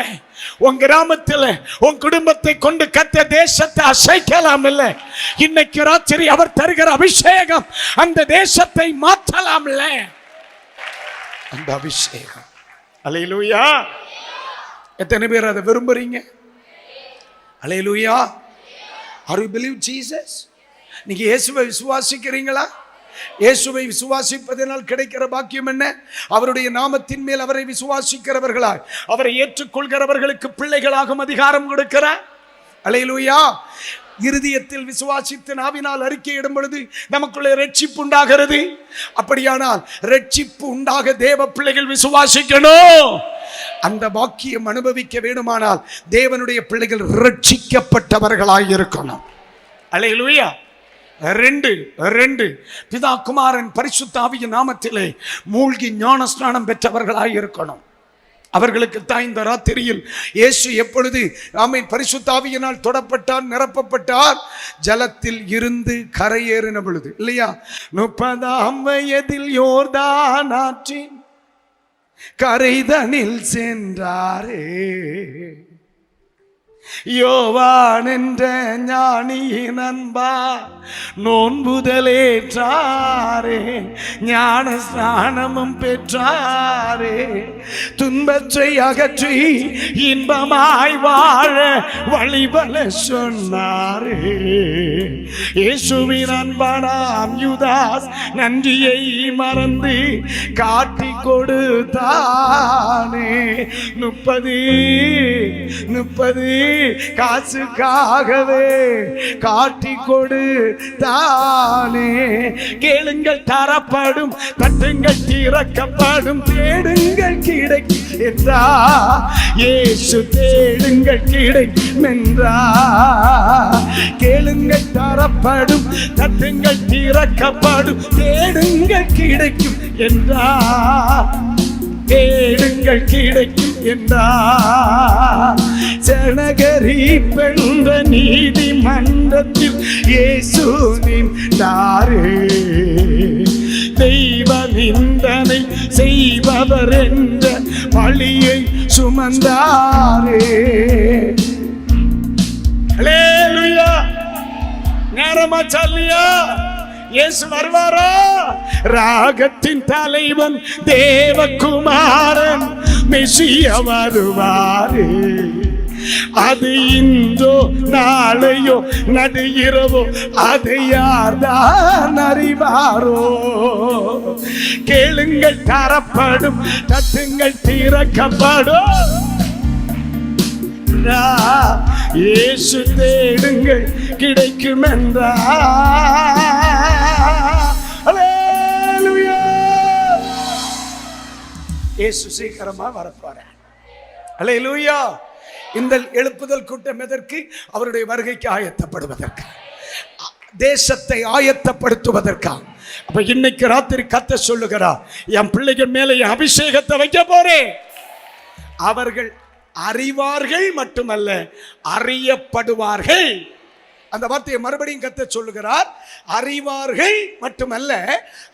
உன் கிராமத்தில் உன் குடும்பத்தை கொண்டு கர்த்தர் தேசத்தை அசைக்கலாம் இல்ல. இன்னைக்கு ராத்திரி அவர் தருகிற அபிஷேகம் அந்த தேசத்தை மாற்றலாம் இல்ல. அந்த அபிஷேகம். அல்லேலூயா. எத்தனை பேர் அதை விரும்புறீங்க? அல்லேலூயா. Are you believe Jesus? நீங்க இயேசுவை விசுவாசிக்கிறீங்களா? இயேசுவை விசுவாசிப்பதனால் கிடைக்கிற பாக்கியம் என்ன? அவருடைய நாமத்தின் மேல் அவரை விசுவாசிக்கிறவர்களாய் அவரை ஏற்றுக்கொள்கிறவர்களுக்கு பிள்ளைகளாகும் அதிகாரம் கொடுக்கிறார். அல்லேலூயா. இருதயத்தில் விசுவாசித்து நாவினால் அறிக்கையிடும் பொழுது நமக்குள்ளே ரட்சிப்பு உண்டாகிறது. அப்படியானால் ரட்சிப்பு உண்டாக தேவ பிள்ளைகள் விசுவாசிக்கணும். அந்த பாக்கியம் அனுபவிக்க வேண்டுமானால் தேவனுடைய பிள்ளைகள் ரட்சிக்கப்பட்டவர்களாய் இருக்கணும். அல்லேலூயா. 2 பிதா குமாரன் பரிசுத்த ஆவியின் நாமத்திலே மூழ்கி ஞானஸ்நானம் பெற்றவர்களாய் இருக்கணும். அவர்களுக்கு தான் இந்த ராத்திரியில் இயேசு எப்பொழுது ஆமென் பரிசுத்த ஆவியினால் தொடப்பட்டார், நிரப்பப்பட்டார், ஜலத்தில் இருந்து கரையேறின பொழுது இல்லையா? 30ஆம் வயதில் யோர்தான் ஆற்றின் கரைதனில் சென்றாரே. யோவான் என்ற ஞானியின் அன்பா நோன்புதலேற்றாரே, ஞான ஸ்நானமும் பெற்றாரே, துன்பத்தை அகற்றி இன்பமாய் வாழ வழிபல சொன்னாரே. இயேசுவின் அன்பானாம் யூதாஸ் நன்றியை மறந்து காட்டி கொடுத்தானே. 30 காசுக்காகவே காட்டி கொடுத்தானே. கேளுங்கள் தரப்படும், தட்டுங்கள் திறக்கப்படும், தேடுங்கள் கிடைக்கும் என்றா இயேசு. தேடுங்கள் கிடைக்கும் என்றா. கேளுங்கள் தரப்படும், தட்டுங்கள் திறக்கப்படும், தேடுங்கள் கிடைக்கும் என்றா. தேடுங்கள் கிடைக்கும் என்றா. ஜனகரி பெண்ட நீதிமன்றத்தில் இயேசு நின்றாரே. தெய்வ நிந்தனை செய்பவர் என்ற பழியை சுமந்தாரே. அல்லேலூயா. நேரமா சொல்லியா? இயேசு வருவாரா? ராகத்தின் தலைவன் தேவகுமாரன் மெசியா வருவாரே. அது இன்றோ நாளையோ நடு இரவோ அதை யார்தான் அறிவாரோ? கேளுங்கள் தரப்படும், தட்டுங்கள் திறக்கப்படும். இயேசு தேடுங்கள் கிடைக்கும் என்றார். இயேசு சீக்கிரமா வரப்போறார். அல்லேலூயா. இந்த எழுப்புதல் கூட்டம் எதற்கு? அவருடைய வருகைக்கு ஆயத்தப்படுவதற்கு, தேசத்தை ஆயத்தப்படுத்துவதற்காக. அப்ப இன்னைக்கு ராத்திரி கர்த்தர் சொல்லுகிறார், என் பிள்ளைகள் மேல என் அபிஷேகத்தை வைக்க போறேன். அவர்கள் அறிவார்கள் மட்டுமல்ல, அறியப்படுவார்கள். அந்த வார்த்தையை மறுபடியும் கர்த்தர் சொல்லுகிறார். அறிவார்கள் மட்டுமல்ல,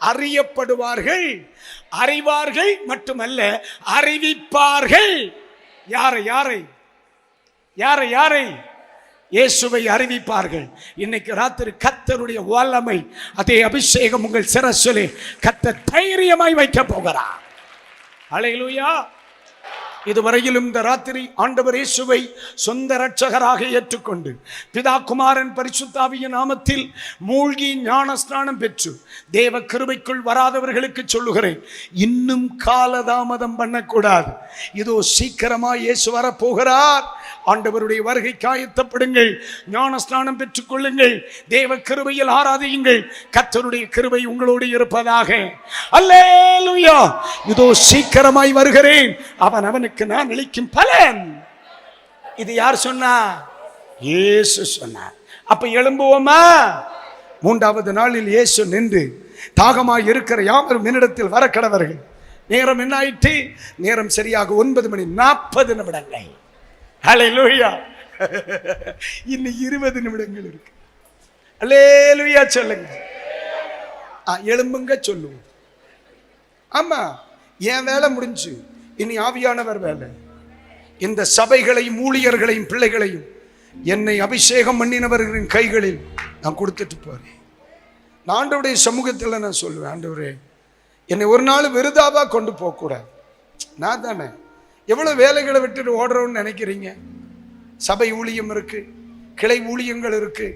அறியப்படுவார்கள். அறிவார்கள் மட்டுமல்ல, அறிவிப்பார்கள். யாரை யாரை யாரை யாரை? இயேசுவை அறிவிப்பார்கள். இன்னைக்கு ராத்திரி கர்த்தருடைய வல்லமை, அதே அபிஷேகம் உங்கள் சிரசிலே கர்த்தர் தைரியமாய் வைக்க போகிறார். அல்லேலூயா. இதுவரையிலும் இந்த ராத்திரி ஆண்டவர் இயேசுவை சொந்த இரட்சகராக ஏற்றுக்கொண்டு பிதா குமாரன் பரிசுத்தாவியின் நாமத்தில் மூழ்கி ஞான ஸ்நானம் பெற்று தேவ கிருபைக்குள் வராதவர்களுக்கு சொல்லுகிறேன், இன்னும் காலதாமதம் பண்ணக்கூடாது. இதோ சீக்கிரமாய் இயேசு வரப்போகிறார். ஆண்டவருடைய வருகைக்கு ஆயத்தப்படுங்கள். ஞான ஸ்நானம் பெற்றுக் கொள்ளுங்கள். தேவ கிருபையில் ஆராதியுங்கள். கர்த்தருடைய கிருபை உங்களோடு இருப்பதாக. அல்லேலூயா. இதோ சீக்கிரமாய் வருகிறேன், அவன் அவனுக்கு நான் அளிக்கும் பலன். இது யார் சொன்னா? இயேசு சொன்னார். அப்ப எழும்புவோமா? மூன்றாவது நாளில் இயேசு நின்று, தாகமாய் இருக்கிற யாவரும் என்னிடத்தில் வர கடவர்கள். நேரம் என்ன ஆயிற்று? நேரம் சரியாக 9:40. ஹல்லேலூயா. இன்னும் 20 நிமிடங்கள் இருக்கு. அல்லேலூயா சொல்லுங்க. எழும்புங்க சொல்லுவோம். ஆமா, என் வேலை முடிஞ்சு. இனி ஆவியானவர் வேலை. இந்த சபைகளையும் ஊழியர்களையும் பிள்ளைகளையும் என்னை அபிஷேகம் பண்ணினவர்களின் கைகளில் நான் கொடுத்துட்டு போறேன். நான் ஆண்டவருடைய சமூகத்தில் நான் சொல்லுவேன், ஆண்டவரே என்னை ஒரு நாள் விருதாவா கொண்டு போகக்கூடாது. நான் தானே எவ்வளவு வேலைகளை விட்டுட்டு ஓடுறோம்னு நினைக்கிறீங்க? சபை ஊழியம் இருக்கு, கிளை ஊழியங்கள் இருக்கு.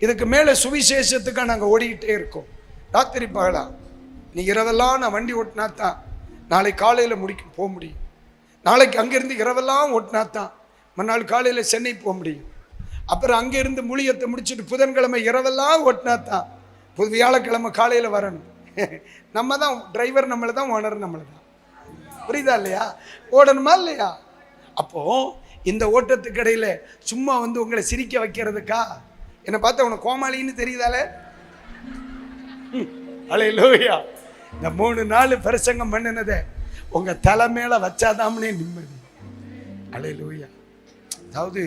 இதுக்கு மேலே சுவிசேஷத்துக்காக நாங்கள் ஓடிக்கிட்டே இருக்கோம். ராத்திரி பகலா. நீ இரவெல்லாம் நான் வண்டி ஓட்டினா தான் நாளை காலையில் போக முடியும். நாளைக்கு அங்கேருந்து இரவெல்லாம் ஓட்டினா தான் மறுநாள் காலையில் சென்னை போக முடியும். அப்புறம் அங்கேருந்து மூலியத்தை முடிச்சுட்டு புதன்கிழமை இரவெல்லாம் ஓட்டினா தான் வியாழக்கிழமை காலையில் வரணும். நம்ம தான் டிரைவர், நம்மளை தான் ஓனர், நம்மளை தான். புரியுதா இல்லையா? ஓடணுமா இல்லையா? அப்போ இந்த ஓட்டத்துக்கு இடையில சும்மா வந்து உங்களை சிரிக்க வைக்கிறதுக்கா? என்னை பார்த்தா உனக்கு கோமாளின்னு தெரியுதாலே? அல்லேலூயா. இந்த 3 நாள் பிரசங்கம் பண்ணினதை உங்க தலை மேல வச்சாதாமனே நிம்மதி. அல்லேலூயா. அதாவது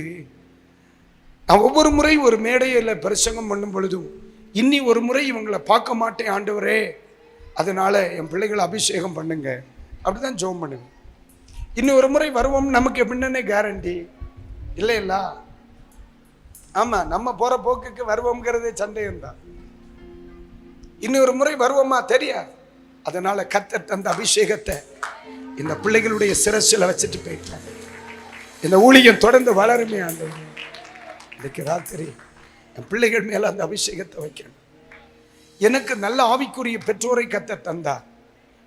நான் ஒவ்வொரு முறை ஒரு மேடையில் பிரசங்கம் பண்ணும் பொழுதும், இன்னி ஒரு முறை இவங்களை பார்க்க மாட்டேன் ஆண்டவரே, அதனால என் பிள்ளைகளை அபிஷேகம் பண்ணுங்க அப்படிதான் ஜெபம் பண்ணுங்க. இன்னும் ஒரு முறை வருவோம், நமக்கு எப்படின்னே கேரண்டி இல்லை இல்ல? ஆமா, நம்ம போற போக்குக்கு வருவோம்ங்கிறதே சந்தேகம்தான். இன்னொரு முறை வருவோமா தெரியாது. அதனால கர்த்தர் தந்த அபிஷேகத்தை இந்த பிள்ளைகளுடைய சிரசில் வச்சுட்டு போயிட்டாங்க. இந்த ஊழியம் தொடர்ந்து வளருமே ஆண்டவரே. இன்னைக்கு ராத்திரி என் பிள்ளைகள் மேல அந்த அபிஷேகத்தை வைக்கணும். எனக்கு நல்ல ஆவிக்குரிய பெற்றோரை கர்த்தர் தந்தார்.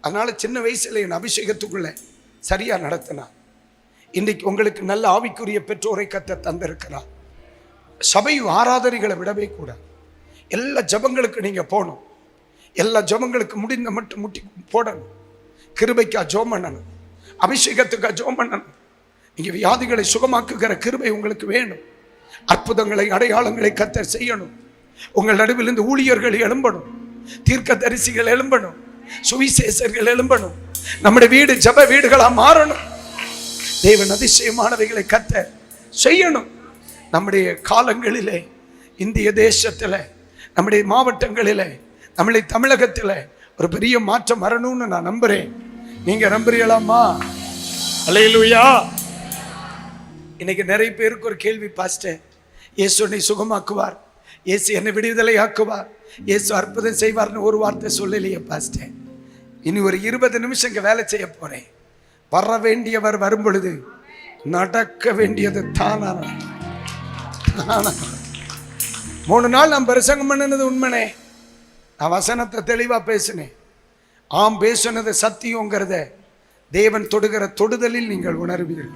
அதனால சின்ன வயசுல என் அபிஷேகத்துக்குள்ள சரியா நடத்தினார். இன்னைக்கு உங்களுக்கு நல்ல ஆவிக்குரிய பெற்றோரை கர்த்தர் தந்திருக்கிறார். சபை ஆராதனைகளை விடவே கூடாது. எல்லா ஜபங்களுக்கு நீங்க போகணும். எல்லா ஜபங்களுக்கு முடிந்த மட்டும் முட்டி போடணும். கிருபைக்கா ஜெபம் பண்ணணும், அபிஷேகத்துக்கா ஜெபம் பண்ணணும். நீங்க வியாதிகளை சுகமாக்குகிற கிருபை உங்களுக்கு வேணும். அற்புதங்களை அடையாளங்களை கர்த்தர் செய்யணும். உங்கள் நடுவில் இந்த ஊழியர்கள் எழும்பணும், தீர்க்கதரிசிகள் எழும்பணும், சுவிசேஷர்கள் எழும்பணும். நம்முடைய வீடு ஜப வீடுகளா மாறணும். தேவன் அதிசயமானவைகளை கர்த்தர் செய்யணும். நம்முடைய காலங்களிலே, இந்திய தேசத்தில், நம்முடைய மாவட்டங்களிலே, நம்முடைய தமிழகத்தில் ஒரு பெரிய மாற்றம் வரணும்னு நான் நம்புறேன். நீங்க நம்புறீங்களாமா? அல்லேலூயா. இன்னைக்கு நிறைய பேருக்கு ஒரு கேள்வி, பாஸ்டர், இயேசு என்னை சுகமாக்குவார், இயேசு என்னை விடுதலை ஆக்குவார், இயேசு அற்புதம் செய்வார்னு ஒரு வார்த்தை சொல்லலையே பாஸ்டர். இனி ஒரு 20 நிமிஷம் இங்க வேலை செய்ய போறேன். வர வேண்டியவர் வரும் பொழுது நடக்க வேண்டியது தானா 3 நாள் நான் பிரசங்கம் பண்ணினது உண்மனே. நான் வசனத்தை தெளிவா பேசினேன். ஆம், பேசுனது சத்தியங்கிறத தேவன் தொடுகிற தொடுதலில் நீங்கள் உணர்வீர்கள்.